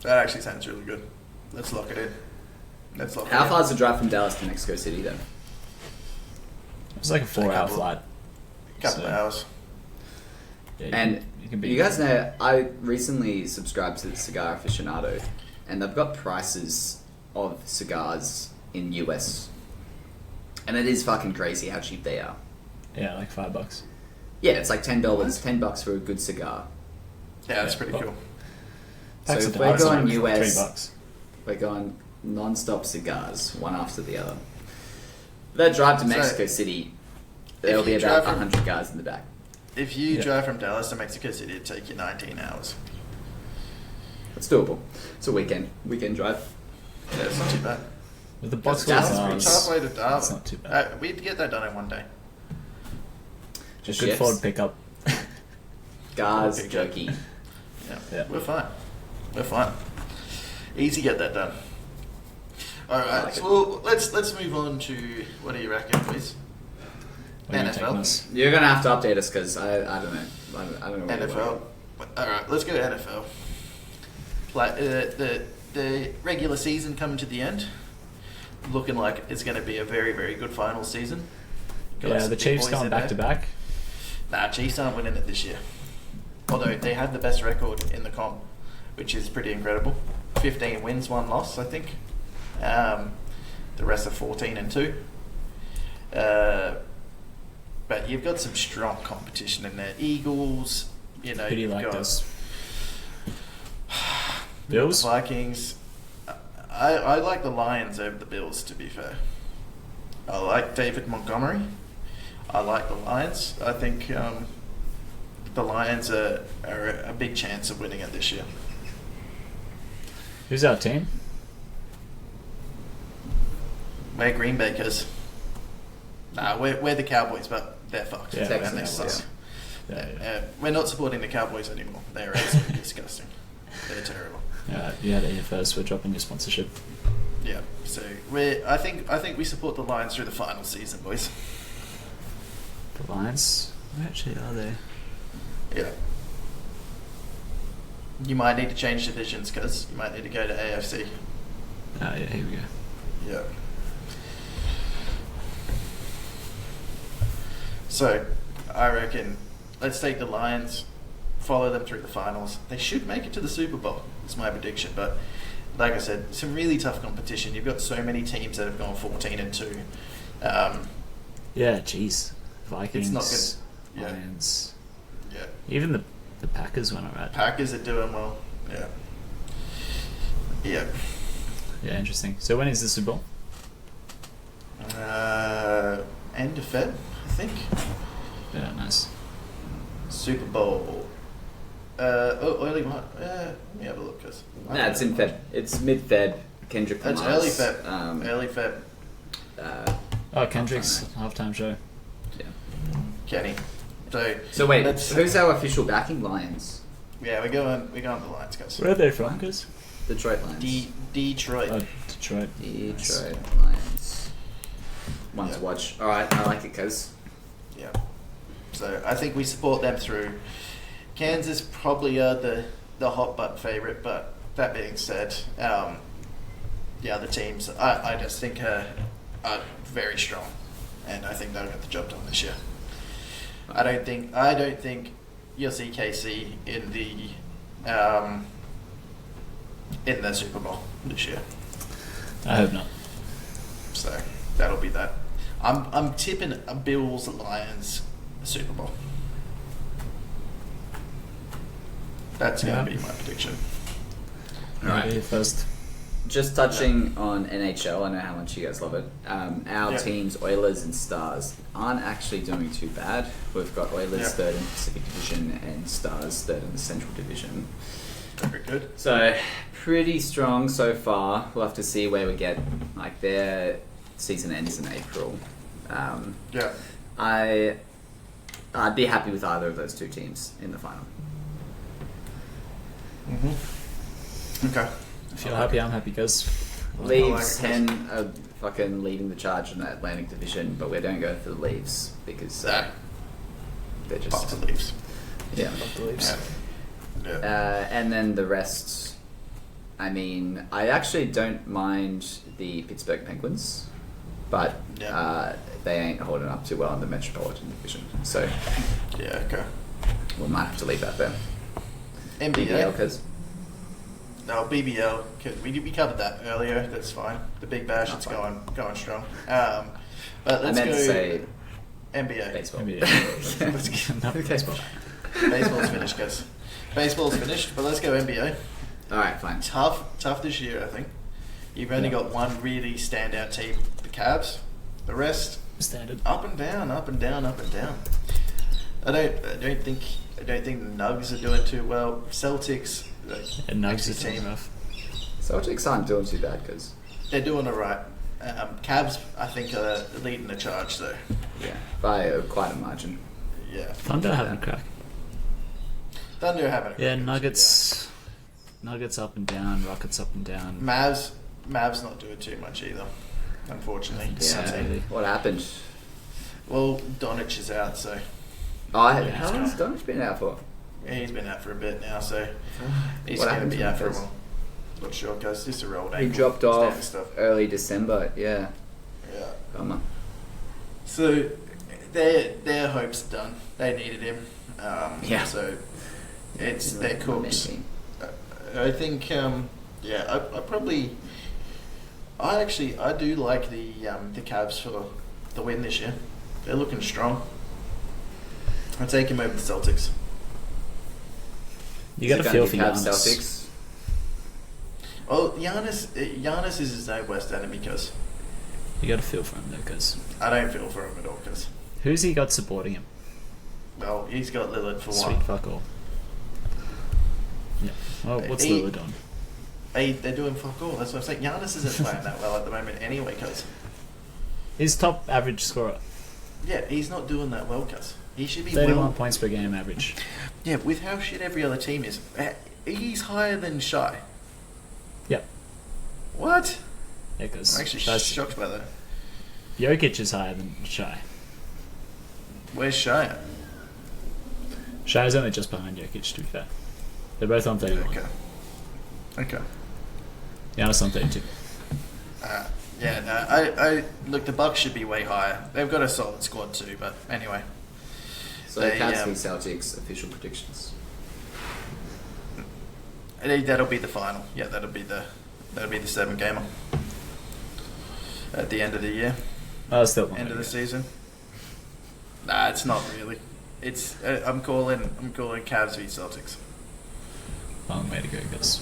That actually sounds really good. Let's lock it in. How far is the drive from Dallas to Mexico City then? It's like a 4-hour flight. Couple of hours. Yeah, And can be you guys know, I recently subscribed to the Cigar Aficionado, and they've got prices of cigars in US. And it is fucking crazy how cheap they are. Yeah, like $5. Yeah, it's like $10, $10 for a good cigar. Yeah, that's Yeah. pretty cool. So Packs if of we're Dallas are going like US, $3. we're going non-stop cigars, one after the other. That drive to Mexico City, there'll be you about drive from- 100 cars in the back. If you Yeah. drive from Dallas to Mexico City, it'd take you 19 hours. It's doable. It's a weekend drive. Yeah, it's not too bad. With the box full Dallas of is It's cars, halfway to Darwin. it's not too bad. We'd get that done in one day. Just Good chefs, Ford pickup. cars, Okay. jerky. Yeah. Yeah. We're fine. We're fine. Easy get that done. Alright, like it. so let's move on to, what do you reckon, please? Where are you NFL. taking us? You're gonna have to update us because I don't know. I don't know. Where NFL. Alright, let's go to NFL. The regular season coming to the end. Looking like it's going to be a very, very good final season. Got Yeah, some the big Chiefs boys going in back there. to back. Nah, Chiefs aren't winning it this year. Although they have the best record in the comp, which is pretty incredible. 15 wins, 1 loss, I think. The rest are 14-2. But you've got some strong competition in there. Eagles, you know, Who do you you've like got this? Bills? Vikings. I like the Lions over the Bills, to be fair. I like David Montgomery. I like the Lions. I think the Lions are a big chance of winning it this year. Who's our team? We're Green Bay 'cause nah, we're the Cowboys, but they're fucked. Yeah, And they Texans, suck. Yeah. We're not supporting the Cowboys anymore. They're absolutely disgusting. They're terrible. You had it here first. We're dropping your sponsorship. Yeah. So I think we support the Lions through the final season, boys. The Lions? Where actually are they? Yeah. You might need to change divisions because you might need to go to AFC. Oh, yeah, here we go. Yeah. So, I reckon let's take the Lions, follow them through the finals. They should make it to the Super Bowl. It's my prediction. But like I said, some really tough competition. You've got so many teams that have gone 14-2. Yeah, jeez. Vikings, It's not good. Yeah. Lions. Yeah. Even the Packers went alright. Packers are doing well. Yeah. Yeah. Yeah, interesting. So when is the Super Bowl? End of Feb, I think. Yeah, nice. Super Bowl. Early March. Let me have a look. Cause No, it's in Feb. It's mid-Feb. Kendrick It's Lamar's, early Feb. Early Feb. Oh, Kendrick's halftime show. Yeah. Kenny. So wait, let's- who's our official backing? Lions. Yeah, we're going the Lions, guys. Where are they from, guys? Detroit Lions. Detroit. Oh, Detroit. Detroit Nice. Lions. One to Yeah. watch. Alright, I like it, cuz. Yeah. So I think we support them through. Kansas probably are the hot button favourite, but that being said, the other teams I just think are very strong, and I think they'll get the job done this year. I don't think you'll see KC in the Super Bowl this year. I hope not. So that'll be that. I'm tipping a Bills Lions Super Bowl. That's going to be my prediction. Alright. You first. Just touching on NHL, I know how much you guys love it. Our teams, Oilers and Stars, aren't actually doing too bad. We've got Oilers third in the Pacific Division and Stars third in the Central Division. Very good. So, pretty strong so far. We'll have to see where we get. Like, their season ends in April. I'd be happy with either of those two teams in the final. Okay. If you're happy, I'm happy, guys. Leaves 10 are fucking leading the charge in the Atlantic Division, but we don't go for the Leaves because they're just... Fuck the Leaves. Yeah. Fuck the Leaves. And then the rest, I mean, I actually don't mind the Pittsburgh Penguins, but they ain't holding up too well in the Metropolitan Division, so we might have to leave that there. NBA. Because No, BBL. We covered that earlier. That's fine. The Big Bash, it's going strong. But let's I meant go to say NBA. baseball. Let's go. Baseball. Baseball's finished, guys. Baseball's finished, but let's go NBA. All right, fine. Tough this year, I think. You've only got one really standout team, the Cavs. The rest, Standard. up and down, up and down, up and down. I don't think the Nugs are doing too well. Celtics, And Nugs actually is rough. Celtics aren't doing too bad because they're doing all right. Cavs, I think, are leading the charge, though. by quite a margin. Yeah. Thunder having a crack. Thunder having a Yeah, crack, Nuggets up and down, Rockets up and down. Mavs not doing too much either, unfortunately. Yeah. What happened? Well, Doncic is out, so How long's Doncic been out for? he's been out for a bit now, so he's What going to happened be to out him, for a guys? while. Not sure, guys. Just a rolled He ankle. dropped standard off stuff. early December. Yeah. Yeah. Bummer. So their hopes are done. They needed him. So they're cooked. I think. I do like the Cavs for the win this year. They're looking strong. I'll take him over the Celtics. You got to feel for Cavs, Giannis. Celtics. Well, Giannis is his own worst enemy because You got to feel for him though, because I don't feel for him at all. Because who's he got supporting him? well, he's got Lillard for Sweet one. fuck all. Yeah. Well, what's He- Lillard on? They're doing fuck all. That's what I'm saying. Giannis isn't playing that well at the moment anyway. Because He's top average scorer. he's not doing that well. Because he should be 31 well. points per game average. Yeah, with how shit every other team is, he's higher than Shai. Yep. What? Yeah, because I'm actually shocked by that. Jokic is higher than Shai. Where's Shai at? Shai's only just behind Jokic, to be fair. They're both on 31. Okay. Giannis on 32. I look. The Bucks should be way higher. They've got a solid squad too. But anyway, So They, Cavs v Celtics official predictions. that'll be the final. Yeah, that'll be the 7-gamer at the end of the year, Oh, still end of the season. Nah, it's not really. It's I'm calling Cavs v Celtics. Long way to go, guys.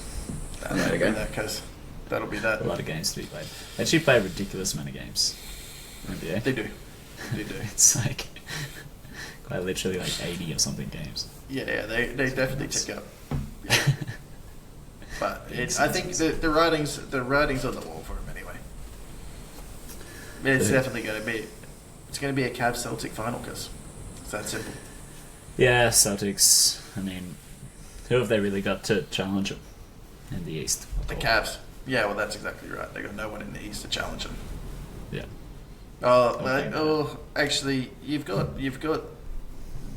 That'll be that, because that'll be that. A lot of games to be played. They actually play a ridiculous amount of games. NBA. They do. They do. It's like quite literally like 80 or something games. Yeah, they definitely tick up. Yeah. But I think the writing's on the wall for him anyway. It's definitely going to be a Cavs Celtic final, because it's that simple. Yeah, Celtics. I mean, who have they really got to challenge them in the East? The Cavs. Yeah, well, that's exactly right. They got no one in the East to challenge them. Yeah. Actually, you've got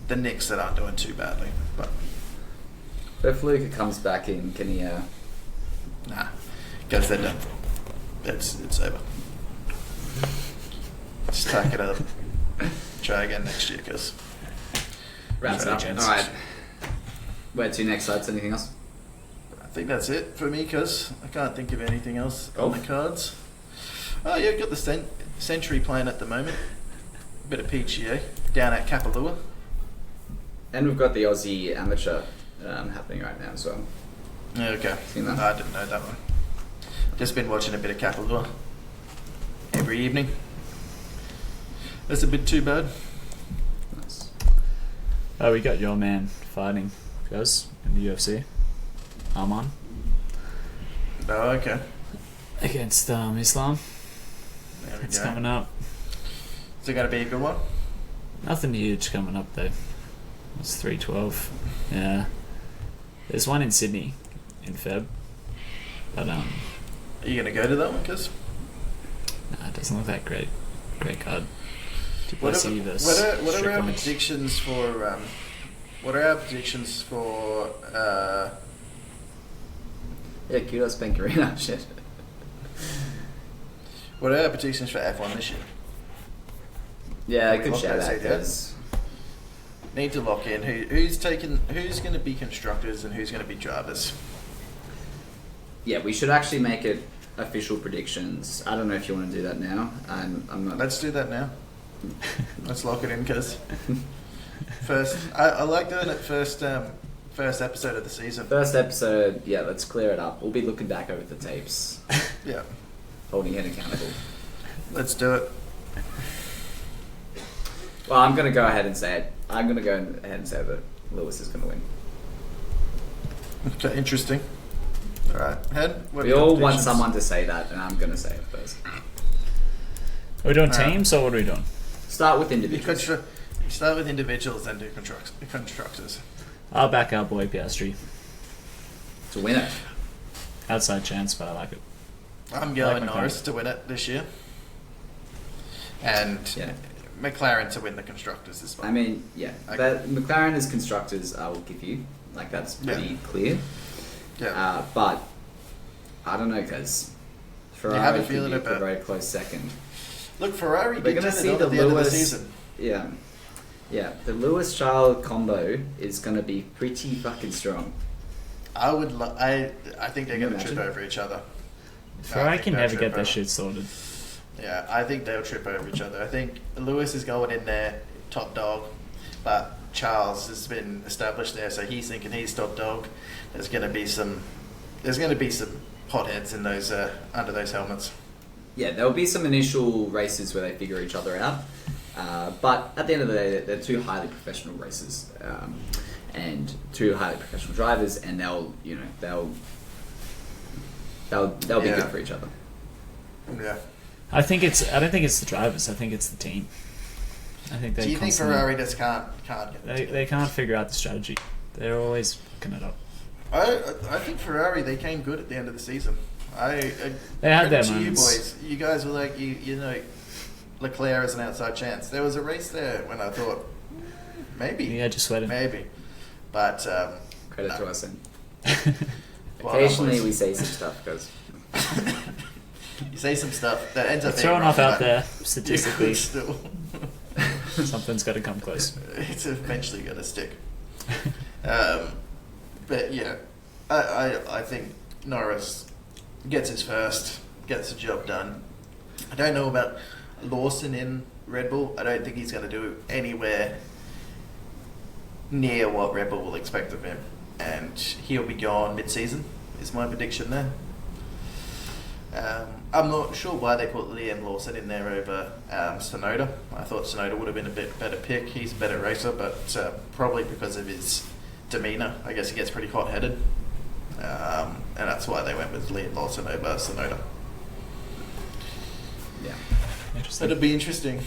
the Knicks that aren't doing too badly, but If Luka comes back in, can he? nah, because they're done. It's over. Just tack it up. Try again next year, because Wraps it up. All right. Where to next, lads? Anything else? I think that's it for me, because I can't think of anything else on the cards. Oh yeah, got the Century playing at the moment. Bit of PGA down at Kapalua. And we've got the Aussie Amateur happening right now as well. Yeah, okay. Seen that? I didn't know that one. Just been watching a bit of Capital every evening. That's a bit too bad. Nice. Oh, we got your man fighting, guys, in the UFC. Arman. Oh, okay. Against Islam. There we It's go. coming up. Is it going to be a good one? Nothing huge coming up though. It's 3:12. Yeah. There's one in Sydney in Feb. But Are you going to go to that one, Cuz? nah, it doesn't look that great. Great card. What Duplessis are versus our Strickland. predictions for? What are our predictions for? Yeah, kudos Bankarina. Shit. What are our predictions for F1 this year? Yeah, Can we good lock shout those out, out? guys. Need to lock in who's going to be constructors and who's going to be drivers. Yeah, we should actually make it official predictions. I don't know if you want to do that now. I'm not. Let's do that now. Let's lock it in, cuz. First, I like doing it first episode of the season. First episode, yeah, let's clear it up. We'll be looking back over the tapes, Yeah, holding it accountable. let's do it. Well, I'm going to go ahead and say it. I'm going to go ahead and say that Lewis is going to win. Okay, interesting. All right, Head. What are We your all want predictions? someone to say that, and I'm going to say it first. Are we doing teams or what are we doing? Start with You individuals. start with individuals, then do constructors. I'll back our boy Piastri. To win it. Outside chance, but I like it. I'm going McLaren. Norris to win it this year, and Yeah. McLaren to win the constructors as well. I mean, yeah. Okay. That McLaren as constructors, I will give you. Like, that's pretty clear. yeah. But, I don't know, because have a Ferrari feeling could be a about- very close second. Look, Ferrari We're did going to turn see it on the at the end of the Lewis... season. Yeah. Yeah, the Lewis-Charles combo is going to be pretty fucking strong. I think they're Can you going to trip imagine? over each other. Ferrari can they'll never trip get their over. shit sorted. Yeah, I think they'll trip over each other. I think Lewis is going in there top dog, but Charles has been established there, so he's thinking he's top dog. There's going to be some potheads in those under those helmets. Yeah, there'll be some initial races where they figure each other out. But at the end of the day, they're two highly professional races. And two highly professional drivers, and they'll be Yeah. good for each other. Yeah. I don't think it's the drivers. I think it's the team. I think they. Do you think constantly- Ferrari just can't get it They together? can't figure out the strategy. They're always fucking it up. I think Ferrari, they came good at the end of the season. I They had their credit to you moments. boys. You guys were like you know, Leclerc is an outside chance. There was a race there when I thought maybe, You had your sweater. maybe, but Credit no. to us. And Well done, occasionally boys. we say some stuff because You say some stuff that ends up being Throwing wrong, off out but there you statistically, could still, something's got to come close. it's eventually going to stick. But yeah, I think Norris gets his first, gets the job done. I don't know about Lawson in Red Bull. I don't think he's going to do anywhere near what Red Bull will expect of him, and he'll be gone mid-season. Is my prediction there. I'm not sure why they put Liam Lawson in there over Sonoda. I thought Sonoda would have been a bit better pick. He's a better racer, but probably because of his demeanour, I guess he gets pretty hot-headed. And that's why they went with Liam Lawson over Sonoda. yeah. Interesting. It'll be interesting.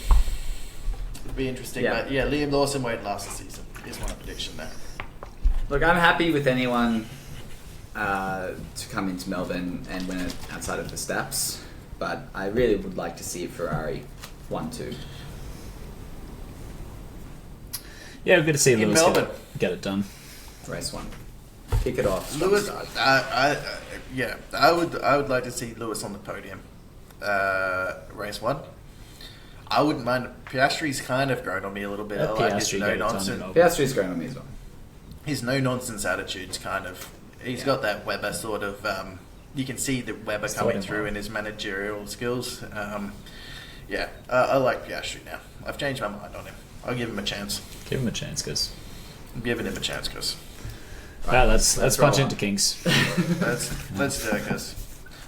It'll be interesting, Yeah. but yeah, Liam Lawson won't last the season. Is my prediction there. Look, I'm happy with anyone to come into Melbourne and win it outside of the Staps, but I really would like to see Ferrari 1-2. Yeah, we're good to see In Lewis Melbourne. get it done. Race 1. Kick it off. strong Lewis, start. I would like to see Lewis on the podium. Race 1. I wouldn't mind. Piastri's kind of grown on me a little bit. Let I like his Piastri no get it done in nonsense. Melbourne. Piastri's going on me as well. His no nonsense attitude's kind of. He's Yeah. got that Weber sort of. You can see the Weber It's coming thought through him in his managerial skills. I like Piastri now. I've changed my mind on him. I'll give him a chance. Give him a chance, guys. I'm giving him a chance, Chris. Wow, let's punch roll into on. Kings. Let's do it, guys.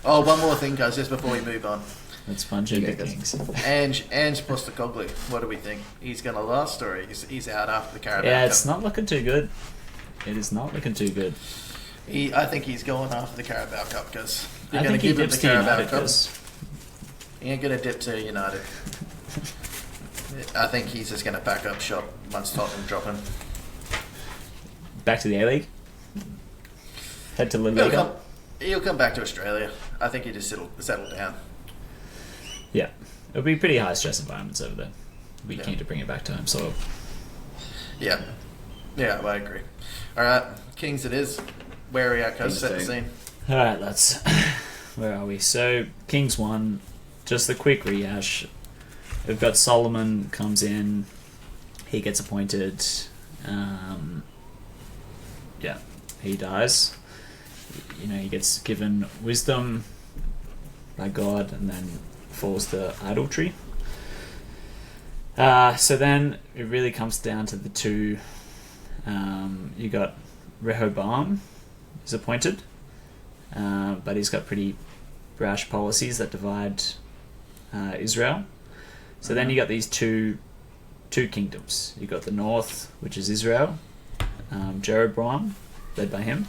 Oh, one more thing, guys, just before we move on. Let's punch Okay, into guys. Kings. Ange Postacoglu, what do we think? He's going to last, or he's out after the Carabao Yeah, Cup? it's not looking too good. It is not looking too good. I think he's going after the Carabao Cup, because you're I going think to he give him dips the to Carabao United Cup. 'cause He ain't going to dip to United. I think he's just going to pack up shop once Tottenham drop him. back to the A-League. Head to La He'll Liga. he'll come back to Australia. I think he just settle down. Yeah. It'll be pretty high stress environments over there. Be Yeah. keen to bring it back to home soil. Yeah. Yeah, I agree. All right, Kings it is. Where are we at, cuz? Kings Set the two. scene. Alright, let's... Where are we? So, Kings 1, just a quick rehash. We've got Solomon comes in, he gets appointed, yeah, he dies. You know, he gets given wisdom by God and then falls to idolatry. So then it really comes down to the two. You got Rehoboam is appointed, but he's got pretty brash policies that divide Israel. So then you got these two kingdoms. You got the north, which is Israel, Jeroboam, led by him.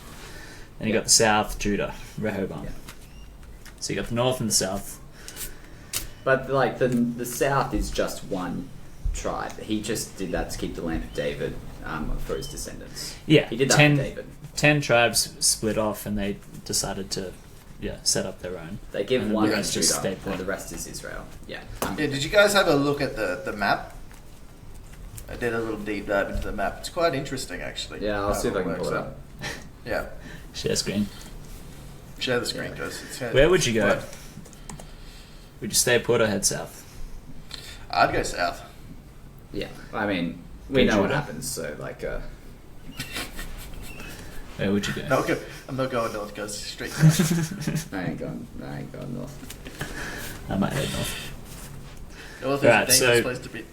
Then you got the south, Judah, Rehoboam. Yeah. So you got the north and the south. But like the south is just one tribe. He just did that to keep the land of David for his descendants. Yeah, He did that 10, for David. 10 tribes split off and they decided to set up their own. They give And one the to rest just Judah, stayed put. and the rest is Israel. Yeah. Yeah, did you guys have a look at the map? I did a little deep dive into the map. It's quite interesting, actually. Yeah, I'll how see if I can works pull it out. up. Yeah, Share screen. share the screen, Yeah. guys. Where would you go? What? Would you stay put or head south? I'd go south. Yeah. I mean, we Good know what Judah. happens, so like Where would you go? I'm not going north, guys. Straight south. I ain't going north. I might head north. North is Right, a dangerous so- place to be.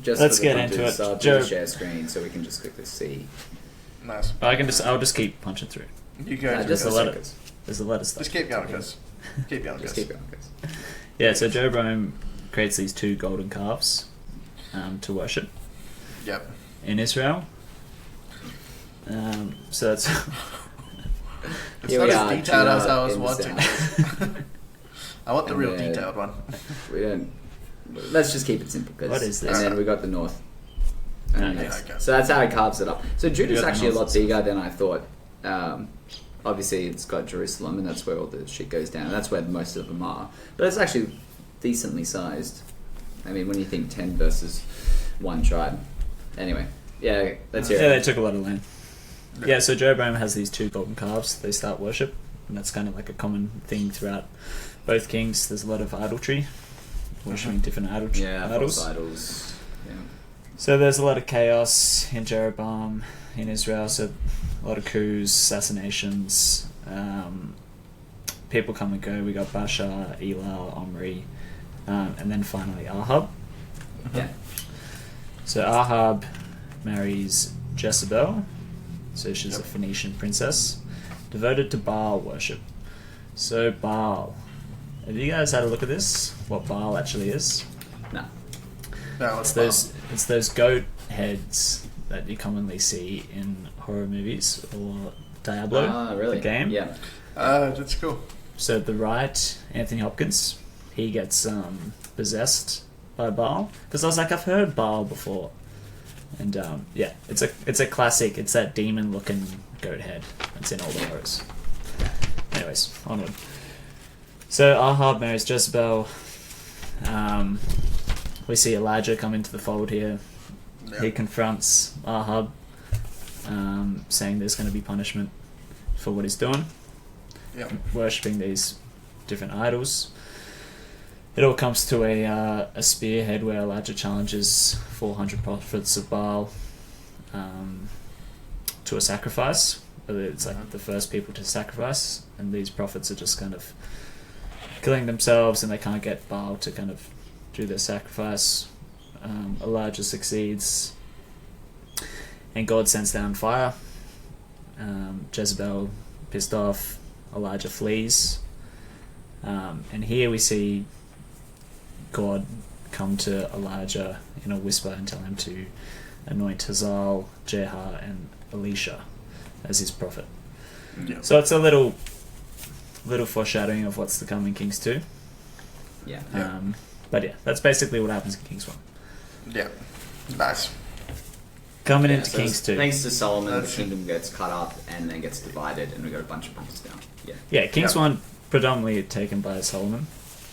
Just Let's for the get into punters, it. I'll do Joe- the share screen so we can just quickly see. Nice. I'll just keep punching through. You go. Just the a letter. second. There's a lot of stuff. Just keep going, guys. Keep going, Just guys. keep going, guys. Yeah, so Jeroboam creates these two golden calves to worship Yep. in Israel. So that's It's Here not we as are, detailed as Judah I was in the wanting. south. I want the And real then- detailed one. We don't. Let's just keep it simple. 'Cause- What is this? And then we got the north. And Okay. next. Okay. So that's how it carves it up. So We Judah's got the actually a north lot and bigger than I thought. Obviously, it's got Jerusalem, and that's where all the shit goes down. That's where most of them are. But it's actually decently sized. I mean, when you think 10 versus one tribe. Anyway, yeah, let's hear yeah, they it. took a lot of land. Yeah, so Jeroboam has these two golden calves. They start worship, and that's kind of like a common thing throughout both kings. There's a lot of idolatry, worshipping different idols. Yeah, false idols. Yeah. So there's a lot of chaos in Jeroboam, in Israel. So a lot of coups, assassinations. People come and go. We got Baasha, Elal, Omri, and then finally Ahab. Yeah. So Ahab marries Jezebel. So she's a Yep. Phoenician princess, devoted to Baal worship. So Baal. Have you guys had a look at this? What Baal actually is? No. No, It's those goat heads that you commonly see in horror movies or Diablo, Ah, really? the game. Yeah. that's cool. So the right, Anthony Hopkins, he gets possessed by Baal because I was like, I've heard Baal before, and yeah, it's a classic. It's that demon-looking goat head that's in all the horrors. Anyways, onward. So Ahab marries Jezebel. We see Elijah come into the fold here. Yeah. He confronts Ahab, saying there's going to be punishment for what he's doing, Yeah. worshipping these different idols. It all comes to a spearhead where Elijah challenges 400 prophets of Baal to a sacrifice. It's like the first people to sacrifice, and these prophets are just kind of killing themselves, and they can't get Baal to kind of do their sacrifice. Elijah succeeds, and God sends down fire Jezebel pissed off, Elijah flees. And here we see God come to Elijah in a whisper and tell him to anoint Hazael, Jehu, and Alicia as his prophet. Yeah. So it's a little foreshadowing of what's to come in Kings 2. Yeah. But yeah, that's basically what happens in Kings 1. Yeah. Nice. Coming Yeah, into so Kings 2. Thanks to Solomon, That's- the kingdom gets cut up and then gets divided, and we got a bunch of points down. Yeah. Yeah, Kings Yeah. 1 predominantly taken by Solomon.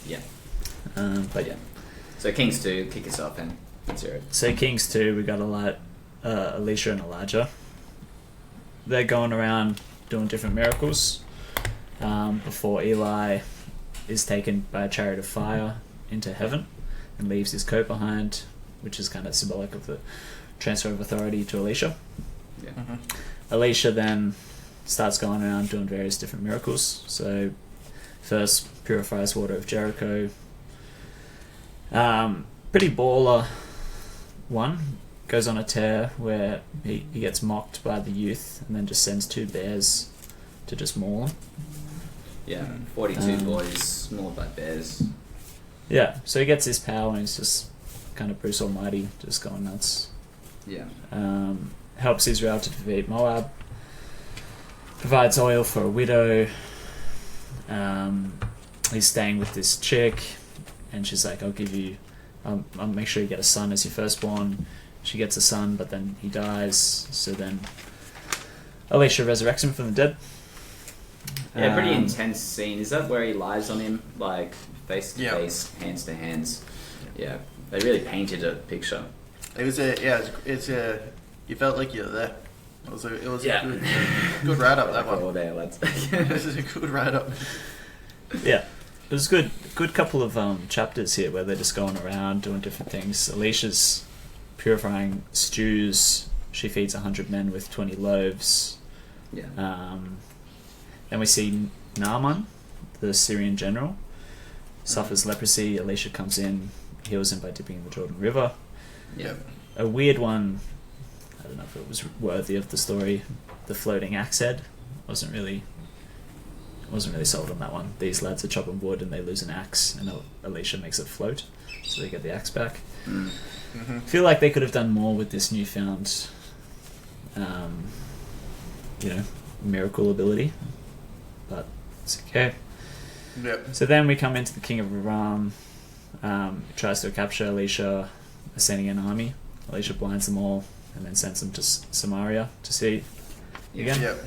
Yeah. But yeah. So Kings 2, kick us off and let's hear it. So Kings 2, we got Alicia and Elijah. They're going around doing different miracles before Eli is taken by a chariot of fire into heaven and leaves his coat behind, which is kind of symbolic of the transfer of authority to Alicia. Yeah. Mm-hmm. Alicia then starts going around doing various different miracles. So first purifies water of Jericho. Pretty baller one. Goes on a tear where he gets mocked by the youth and then just sends 2 bears to just maul him. Yeah. 42 boys, mauled by bears. Yeah, so he gets his power and he's just kind of Bruce Almighty, just going nuts. Yeah. Helps Israel to defeat Moab. Provides oil for a widow. He's staying with this chick, and she's like, I'll make sure you get a son as your firstborn. She gets a son, but then he dies, so then Alicia resurrects him from the dead. Yeah, pretty intense scene. Is that where he lies on him, like face to Yeah. face, hands to hands? Yeah, they really painted a picture. It was you felt like you were there. It was a Yeah. good write up, that Like, one. oh, there, lads. This is a good write up. Yeah, it was good couple of chapters here where they're just going around doing different things. Alicia's purifying stews. She feeds 100 men with 20 loaves. Yeah. Then we see Naaman, the Syrian general, suffers leprosy. Alicia comes in, heals him by dipping in the Jordan River. Yeah. A weird one, I don't know if it was worthy of the story, the floating axe head. Wasn't really sold on that one. These lads are chopping wood and they lose an axe, and Alicia makes it float, so they get the axe back. Mm. Mm-hmm. Feel like they could have done more with this newfound, miracle ability, but it's okay. Yep. So then we come into the king of Aram. Tries to capture Alicia, sending an army. Alicia blinds them all and then sends them to Samaria to see again. Yep.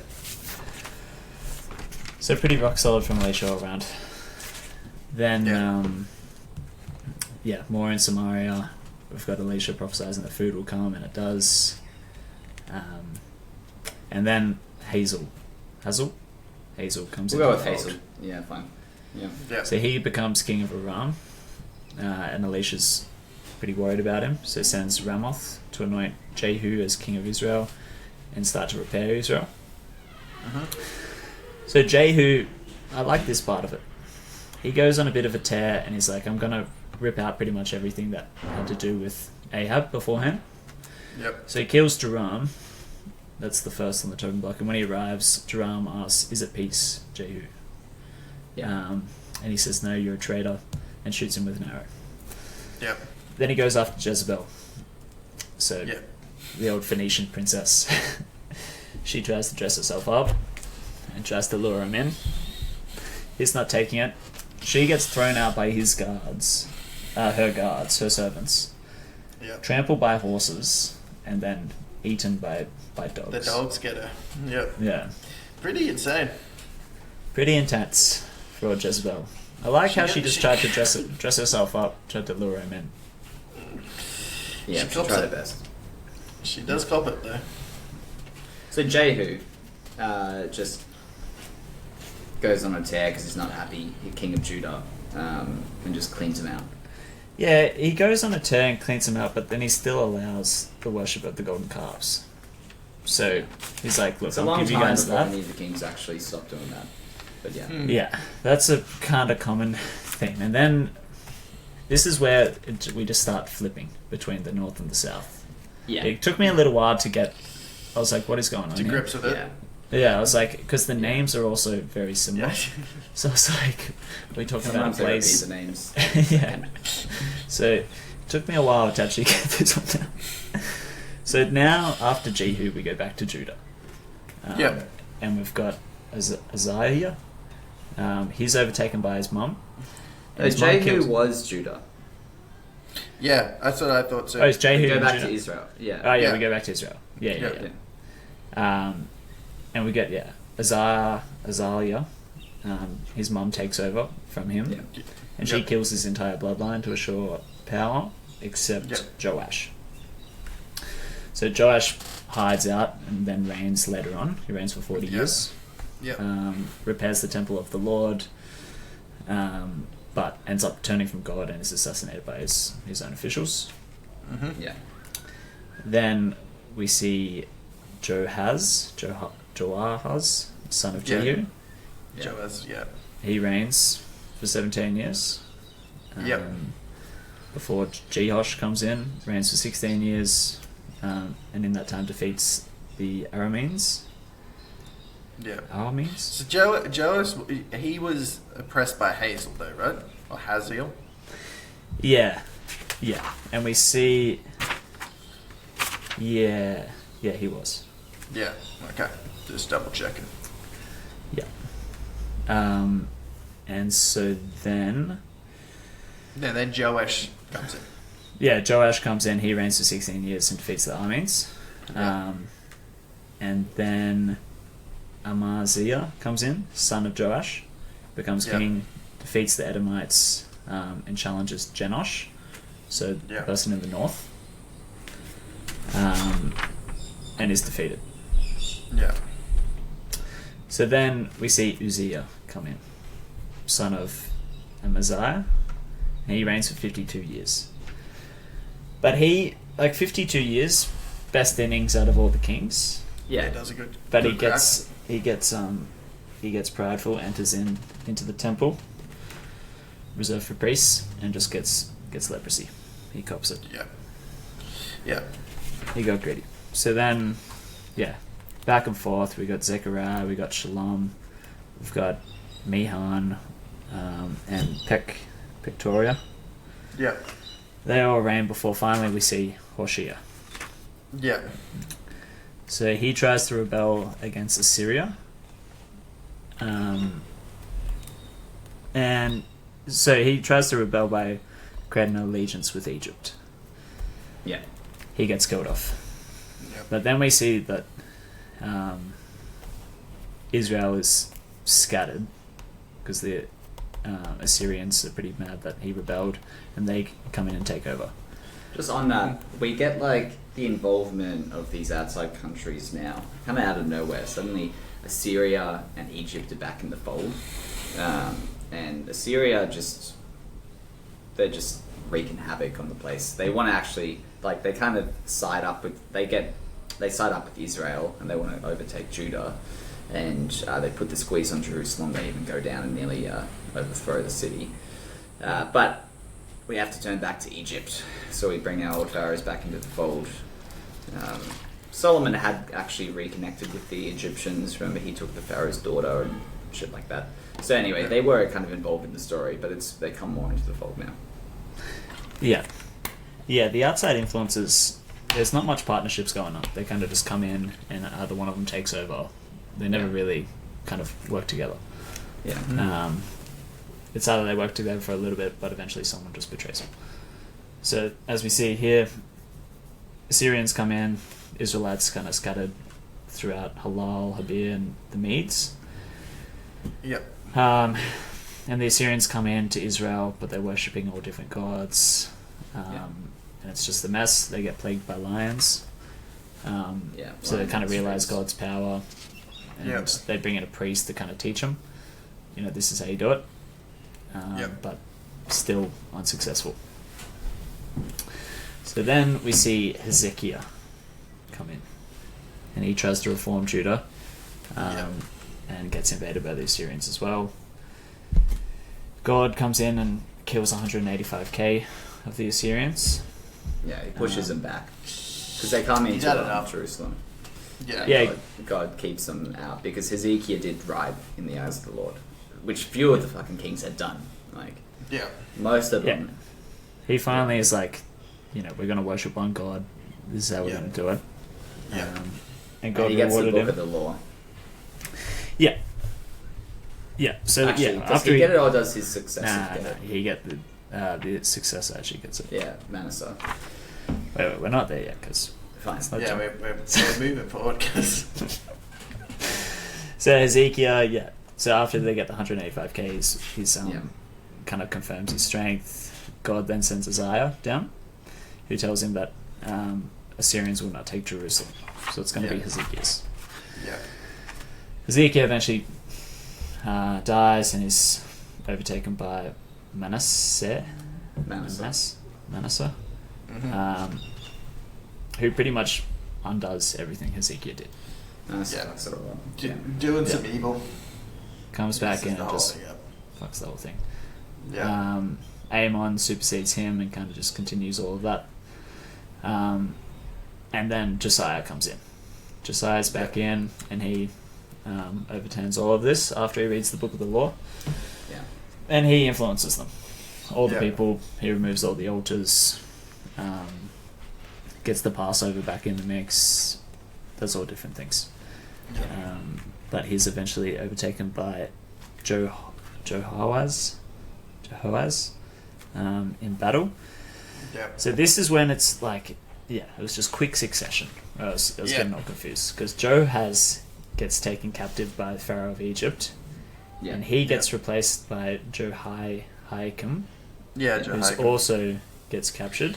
So pretty rock solid from Alicia all around. Then, more in Samaria. We've got Alicia prophesizing that food will come, and it does. And then Hazel comes in. We'll go with the fold. Hazel. Yeah, fine. Yeah. Yep. So he becomes king of Aram, and Alicia's pretty worried about him, so sends Ramoth to anoint Jehu as king of Israel and start to repair Israel. Mm-hmm. So Jehu, I like this part of it. He goes on a bit of a tear and he's like, I'm going to rip out pretty much everything that had to do with Ahab beforehand. Yep. So he kills Joram. That's the first on the totem block. And when he arrives, Joram asks, is it peace, Jehu? Yeah. And he says, no, you're a traitor, and shoots him with an arrow. Yep. Then he goes after Jezebel. So Yep. the old Phoenician princess. She tries to dress herself up and tries to lure him in. He's not taking it. She gets thrown out by his guards, her servants, Yep. trampled by horses, and then eaten by dogs. The dogs get her. Yep. Yeah. Pretty insane. Pretty intense for Jezebel. I like how she just tried to dress herself up, tried to lure him in. Yeah, She she cops tried her it. best. She does cop it though. So Jehu just goes on a tear because he's not happy. He's king of Judah, and just cleans him out. Yeah, he goes on a tear and cleans him out, but then he still allows the worship of the golden calves. So he's like, look, It's a I'll long give you time guys before that. any of the kings actually stopped doing that. But yeah. Yeah, that's a kind of common thing. And then this is where we just start flipping between the north and the south. Yeah. It took me a little while to get... I was like, what is going on To here? grips with it. Yeah. Yeah, I was like, because the names are also very similar. So it's like, we're talking about a place. The names. Yeah. So it took me a while to actually get this one down. So now, after Jehu, we go back to Judah. And we've got Isaiah. He's overtaken by his mum. Jehu was Judah. Yeah, that's what I thought too. Oh, it's Jehu. We go back Judah. to Israel. Yeah. Oh, yeah, we go back to Israel. Yeah. And we get, Azaliah. His mum takes over from him. Yeah. And she kills his entire bloodline to assure power, except Joash. So Joash hides out and then reigns later on. He reigns for 40 years. Yep. Repairs the temple of the Lord, but ends up turning from God and is assassinated by his own officials. Mm-hmm. Yeah. Then we see Joahaz, son of Jehu. Joahaz, He reigns for 17 years. Before Jehosh comes in, reigns for 16 years, and in that time defeats the Arameans. Yeah. Arameans? So Joahaz, he was oppressed by Hazael though, right? Or Hazael? Yeah. And we see... Yeah, he was. Yeah, okay. Just double checking. Yeah. And so then... Yeah, then Joash comes in. Yeah, Joash comes in, he reigns for 16 years and defeats the Arameans. Yeah. And then Amaziah comes in, son of Joash, becomes king, defeats the Edomites, and challenges Jenosh, so the person in the north, and is defeated. Yeah. So then we see Uzziah come in, son of Amaziah, and he reigns for 52 years. But he, 52 years, best innings out of all the kings. Yeah, he does a good. But good he gets prideful, enters into the temple, reserved for priests, and just gets leprosy. He cops it. Yeah. He got greedy. So then, back and forth. We got Zechariah, we got Shalom, we've got Mehan, and Pictoria. Yeah. They all reign before finally we see Hoshea. Yeah. So he tries to rebel against Assyria. And so he tries to rebel by creating an allegiance with Egypt. Yeah. He gets killed off. Yep. But then we see that Israel is scattered because the Assyrians are pretty mad that he rebelled, and they come in and take over. Just on that, we get the involvement of these outside countries now, kind of out of nowhere. Suddenly, Assyria and Egypt are back in the fold, and Assyria they're just wreaking havoc on the place. They want to actually they kind of side up with they side up with Israel, and they want to overtake Judah, and they put the squeeze on Jerusalem. They even go down and nearly overthrow the city, but we have to turn back to Egypt, so we bring our old pharaohs back into the fold. Solomon had actually reconnected with the Egyptians. Remember, he took the pharaoh's daughter and shit like that. So anyway, they were kind of involved in the story, but they come more into the fold now. Yeah, the outside influences, there's not much partnerships going on. They kind of just come in and either one of them takes over. They never really kind of work together. Yeah. It's either they work together for a little bit, but eventually someone just betrays them. So, as we see here, Assyrians come in, Israelites kind of scattered throughout Halal, Habir, and the Medes. Yep. And the Assyrians come in to Israel, but they're worshipping all different gods. And it's just a mess. They get plagued by lions. So they kind of realize God's power. And they bring in a priest to kind of teach them. This is how you do it. But still unsuccessful. So then we see Hezekiah come in, and he tries to reform Judah, and gets invaded by the Assyrians as well. God comes in and kills 185k of the Assyrians. Yeah, he pushes them back because they come into Jerusalem. Yeah. God keeps them out because Hezekiah did right in the eyes of the Lord, which few of the fucking kings had done. Like, most of them. He finally is like, we're going to worship one God. This is how we're going to do it. And God he gets the rewarded book him. of the law. Yeah. Yeah. So Actually, does after he get it or does his successor get it? he get the successor actually gets it. Yeah, Manasseh. Wait, we're not there yet because. Fine. We're moving forward because. So Hezekiah, so after they get the 185k, he's kind of confirms his strength. God then sends Isaiah down, who tells him that Assyrians will not take Jerusalem. So it's going to be Hezekiah's. Yeah. Hezekiah eventually dies and is overtaken by Manasseh. Mm-hmm. Who pretty much undoes everything Hezekiah did. Doing some evil. Comes back in and just fucks the whole thing. Yeah. Amon supersedes him and kind of just continues all of that. And then Josiah comes in. Josiah's back in and he overturns all of this after he reads the book of the law. Yeah. And he influences them. All the people, he removes all the altars, gets the Passover back in the mix, does all different things. But he's eventually overtaken by Jehoaz in battle. Yeah. So this is when it's like, it was just quick succession. I was getting all confused because Jehoaz gets taken captive by the Pharaoh of Egypt, and he gets replaced by Jehoiakim, who also gets captured.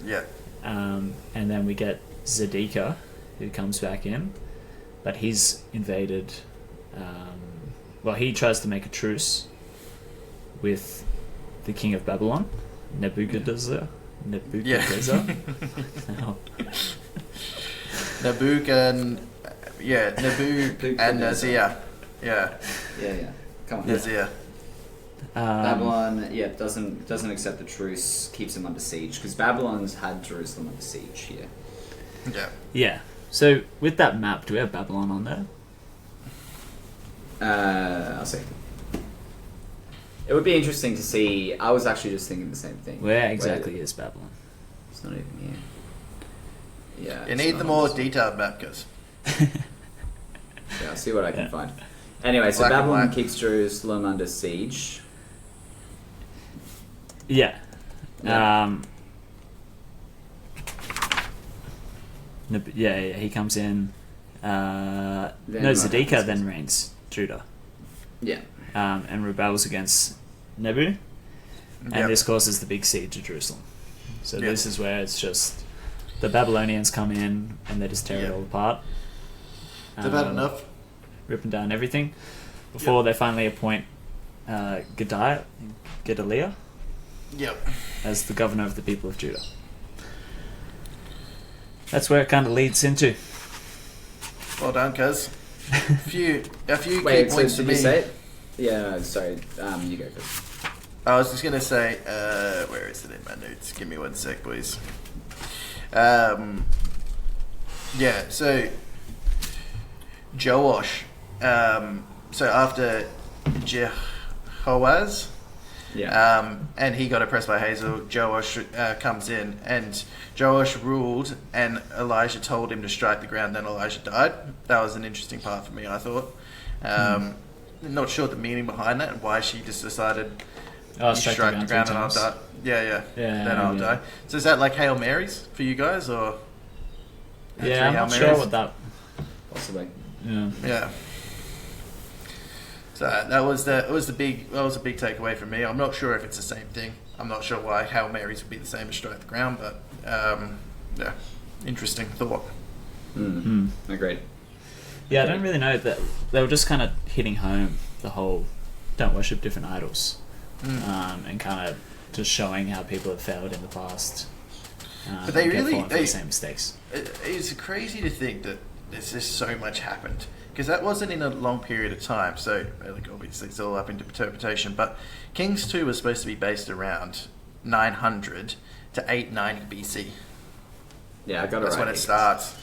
Yeah. And then we get Zedekiah, who comes back in, but he's invaded. He tries to make a truce with the king of Babylon, Nebuchadnezzar. Nebuchadnezzar and Nazir. Yeah. Come on. Nazir. Babylon, doesn't accept the truce, keeps him under siege because Babylon's had Jerusalem under siege here. Yeah. Yeah. So with that map, do we have Babylon on there? I'll see. It would be interesting to see. I was actually just thinking the same thing. Where exactly is Babylon? It's not even here. Yeah. You need the more detailed map, guys. Yeah, I'll see what I can find. Anyway, so Babylon keeps Jerusalem under siege. Yeah. He comes in. Zedekiah then reigns Judah. Yeah. And rebels against Nebu. And this causes the big siege of Jerusalem. So this is where it's just the Babylonians come in and they just tear it all apart. Is that enough? Ripping down everything before they finally appoint Gedaliah as the governor of the people of Judah. That's where it kind of leads into. Well done, cuz. A few Wait, key points so to did me. you say it? Yeah, no, sorry. You go, Chris. I was just going to say, where is it in my notes? Give me 1 sec, please. So Joash. So after Jehoaz, and he got oppressed by Hazel, Joash comes in, and Joash ruled, and Elijah told him to strike the ground, then Elijah died. That was an interesting part for me, I thought. Not sure the meaning behind that, and why she just decided, strike the ground and I'll die. Then I'll die. So is that like Hail Marys for you guys, or? I'm not sure what that... Possibly. Yeah. So that was a big takeaway for me. I'm not sure if it's the same thing. I'm not sure why Hail Marys would be the same as strike the ground, but interesting thought. Agreed. Yeah, I don't really know that they were just kind of hitting home the whole don't worship different idols, and kind of just showing how people have failed in the past. But they really the same mistakes. It's crazy to think that there's just so much happened, because that wasn't in a long period of time. So obviously it's all up into interpretation. But Kings 2 was supposed to be based around 900 to 890 BC. Yeah, I got it right. That's when it starts.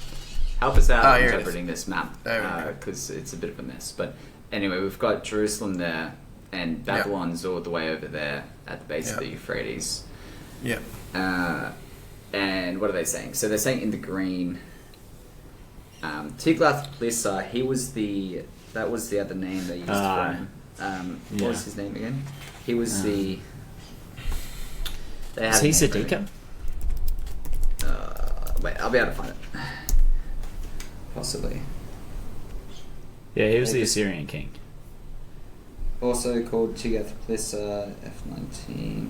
help us out Here it interpreting this map, because it's a bit of a mess. But anyway, we've got Jerusalem there, and Babylon's all the way over there at the base of the Euphrates. Yeah. And what are they saying? So they're saying in the green, Tiglath-Pileser, that was the other name they used for him. What was his name again? He was the... Is he Zedekiah? Wait, I'll be able to find it. Possibly. Yeah, he was the Assyrian king. Also called Tiglath-Pileser, F19.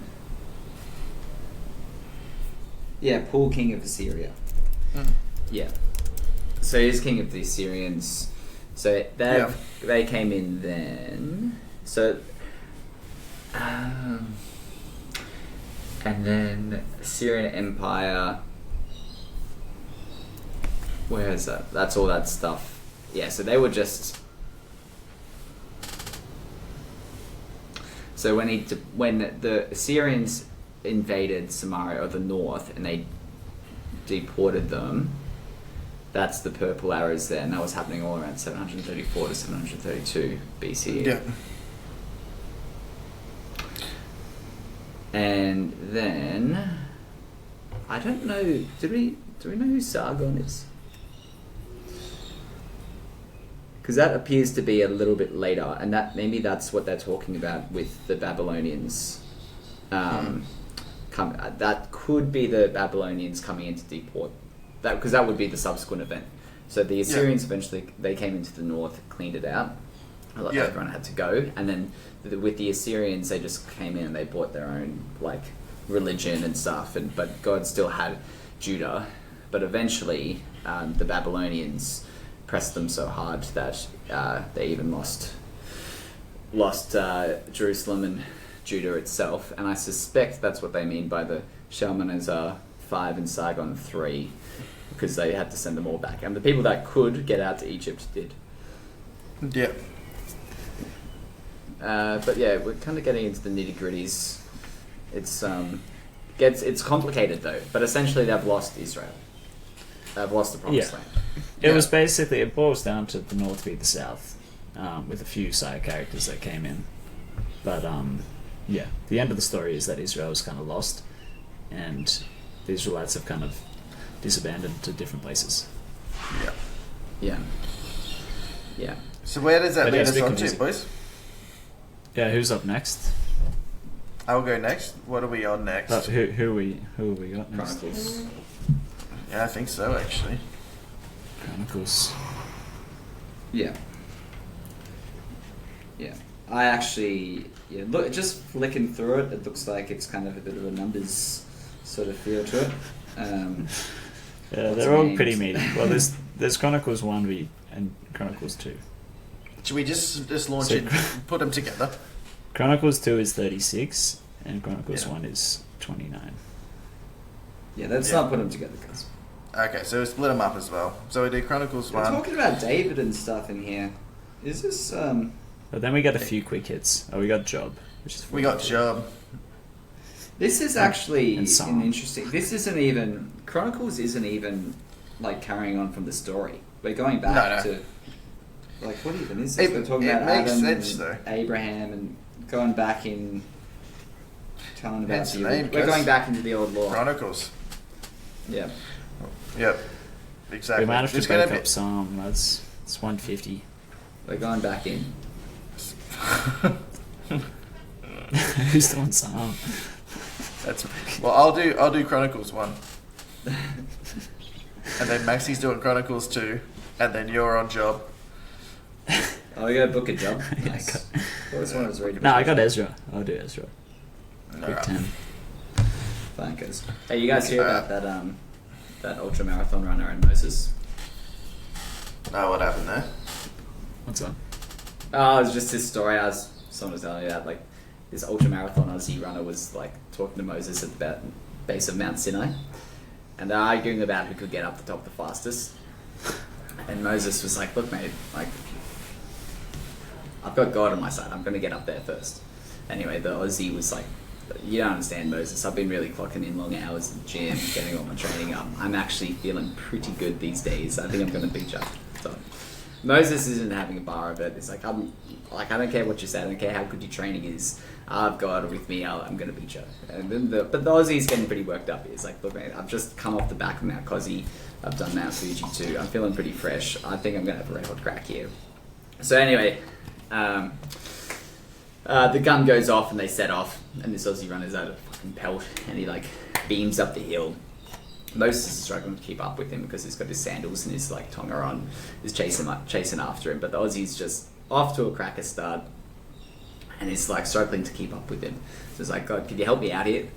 Yeah, Paul, king of Assyria. Yeah. So he's king of the Assyrians. So they came in then. So, and then Assyrian Empire. Where is that? That's all that stuff. Yeah. So they were just. So when the Assyrians invaded Samaria or the north and they deported them, that's the purple arrows there, and that was happening all around 734 to 732 BCE. Yeah. And then I don't know. Do we know who Sargon is? Because that appears to be a little bit later, and maybe that's what they're talking about with the Babylonians. That could be the Babylonians coming in to deport that, because that would be the subsequent event. So the Assyrians eventually they came into the north, cleaned it out. Everyone had to go, and then with the Assyrians they just came in and they brought their own religion and stuff. But God still had Judah. But eventually the Babylonians pressed them so hard that they even lost Jerusalem and Judah itself, and I suspect that's what they mean by the Shalmaneser 5 and Sargon 3, because they had to send them all back, and the people that could get out to Egypt did. Yeah. But yeah, we're kind of getting into the nitty-gritties. It's complicated though, but essentially they've lost Israel. They've lost the Promised Land. It was basically, it boils down to the north beat the south, with a few side characters that came in. But the end of the story is that Israel was kind of lost, and the Israelites have kind of disbanded to different places. Yeah. So where does that lead us on to, boys? Yeah, who's up next? I'll go next. What are we on next? Who we got next? Chronicles. Yeah, I think so, actually. Chronicles. Yeah. I actually, look, just flicking through it, it looks like it's kind of a bit of a numbers sort of feel to it. They're all pretty meaty. Well, there's Chronicles 1 and Chronicles 2. Should we just launch it, put them together? Chronicles 2 is 36, and Chronicles 1 is 29. Yeah, let's not put them together, guys. Okay, so we split them up as well. So we do Chronicles 1. We're talking about David and stuff in here. Is this... But then we got a few quick hits. We got Job. We got Job. This is actually an interesting... This isn't even... Chronicles isn't even, carrying on from the story. We're going back to... what even is this? We're talking about Adam and Abraham and going back in... Telling about the... We're going back into the old law. Chronicles. Yeah. Yep. Exactly. We might have to break up Psalm. It's 150. We're going back in. Who's doing Psalm? I'll do Chronicles 1. And then Maxi's doing Chronicles 2, and then you're on Job. Oh, you got a book of Job? Nice. What was one I was reading? No, I got Ezra. I'll do Ezra. Quick 10. Fine, guys. Hey, you guys hear about that ultra marathon runner in Moses? No, what happened there? What's that? Oh, it was just this story. Someone was telling me that this ultra marathon Aussie runner was talking to Moses at the base of Mount Sinai, and they're arguing about who could get up the top the fastest. And Moses was like, "Look, mate, I've got God on my side. I'm going to get up there first." Anyway, the Aussie was you don't understand, Moses. I've been really clocking in long hours in the gym, getting all my training up. I'm actually feeling pretty good these days. I think I'm going to beat you. So Moses isn't having a bar of it. It's like, I don't care what you say. I don't care how good your training is. I've got it with me. I'm going to beat you. And then but the Aussie's getting pretty worked up. He's like, look, man, I've just come off the back of Mount Cozzy. I've done Mount Fuji too. I'm feeling pretty fresh. I think I'm going to have a red hot crack here. So anyway, the gun goes off and they set off, and this Aussie runner's out of fucking pelt, and he like beams up the hill. Moses is struggling to keep up with him because he's got his sandals and his like tonga on, is chasing after him. But the Aussie's just off to a cracker start, and he's like struggling to keep up with him. So it's like, God, could you help me out here?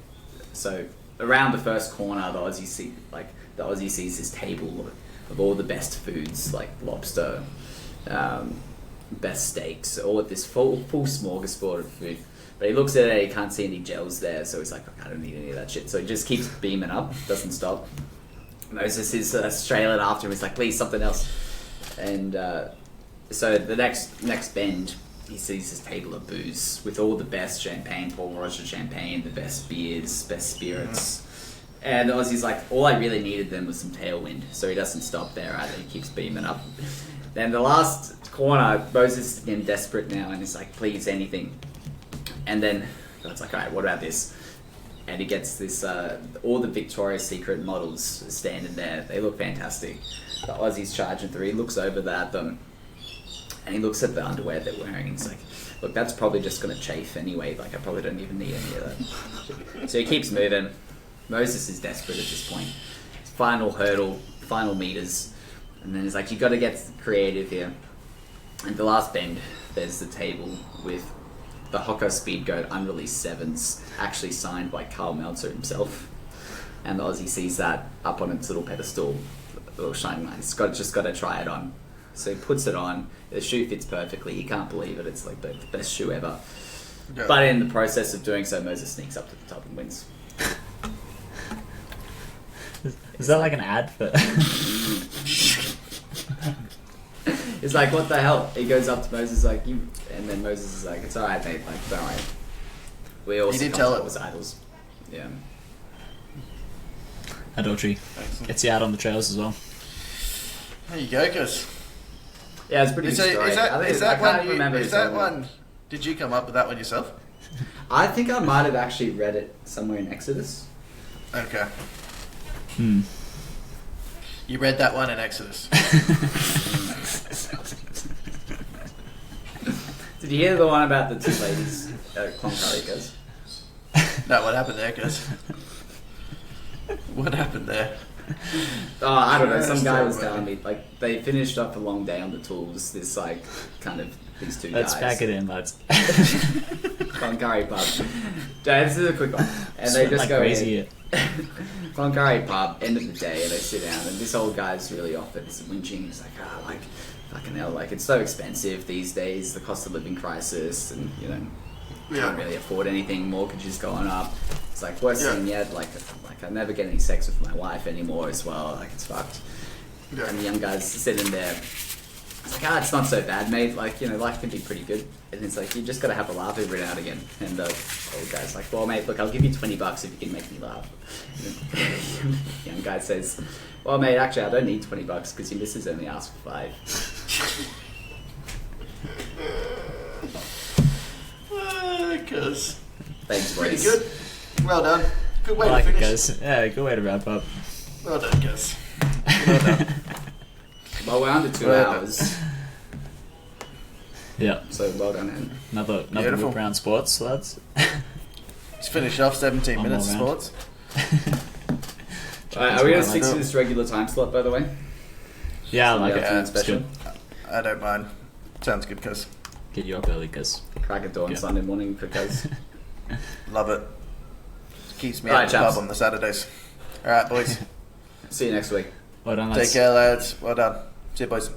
So around the first corner, the Aussie sees this table of all the best foods, like lobster, best steaks, all of this full smorgasbord of food. But he looks at it, he can't see any gels there, so he's like, I don't need any of that shit. So he just keeps beaming up, doesn't stop. Moses is strailing after him, he's like, please, something else. And so the next bend, he sees this table of booze with all the best champagne, Paul Roger champagne, the best beers, best spirits. And Aussie's like, all I really needed then was some tailwind. So he doesn't stop there either, he keeps beaming up. Then the last corner, Moses is getting desperate now, and he's like, please, anything. And then God's like, all right, what about this? And he gets this, all the Victoria's Secret models standing there. They look fantastic. The Aussie's charging through. He looks over at them, and he looks at the underwear they're wearing, and he's like, look, that's probably just going to chafe anyway. Like, I probably don't even need any of that. So he keeps moving. Moses is desperate at this point. Final hurdle, final meters. And then he's like, you got to get creative here. And the last bend, there's the table with the Hocker Speedgoat unreleased sevens, actually signed by Carl Meltzer himself. And the Aussie sees that up on its little pedestal, a little shining light. He's just got to try it on. So he puts it on. The shoe fits perfectly. He can't believe it. It's like the best shoe ever. Yeah. But in the process of doing so, Moses sneaks up to the top and wins. Is that like an ad for... It's like, what the hell? He goes up to Moses like, you... And then Moses is like, it's alright, mate. Like, don't worry. We all did tell it was idols. Yeah. Adultery. Gets you out on the trails as well. There you go, Gus. Yeah, it's pretty story. Is that one... Did you come up with that one yourself? I think I might have actually read it somewhere in Exodus. Okay. You read that one in Exodus. Did you hear the one about the two ladies at Cloncarry, Gus? No, what happened there, Gus? What happened there? Oh, I don't know. Some guy was telling me, like, they finished up a long day on the tools. This, like, kind of, these two Let's guys. pack it in, lads. Cloncarry pub. This is a quick one. And they just like go crazy in. Cloncarry pub, end of the day, and they sit down, and this old guy's really off it. He's whinging. He's like, like, fucking hell, like, it's so expensive these days, the cost of living crisis, and, you know, can't really afford anything, mortgages going up. It's like, worst thing yet, like I never get any sex with my wife anymore as well, like, it's fucked. Yeah. And the young guy's sitting there, it's like, it's not so bad, mate, like, you know, life can be pretty good. And it's like, you just gotta have a laugh every now and again. And the old guy's like, well, mate, look, I'll give you $20 if you can make me laugh. And the young guy says, well, mate, actually, I don't need $20 because your missus only asked for $5. Cuz. Thanks, pretty boys. good. Well done. Good way I like to finish. it, guys. Yeah, good way to wrap up. Well done, Cuz. Well done. Well, we're under 2 hours. Yeah. So well done, Hen. Another Beautiful. whip round sports, lads. Let's finish off 17 One minutes of more round. sports. Are we going to stick to this regular time slot, by the way? Yeah, I like it. Afternoon It's special. good. I don't mind. Sounds good, Cuz. Get you up early, guys. Crack of dawn Yeah. Sunday morning because Love it. Keeps me All at right, the chaps. pub on the Saturdays. Alright, boys. see you next week. Well done, lads. Take care, lads. Well done. See you, boys.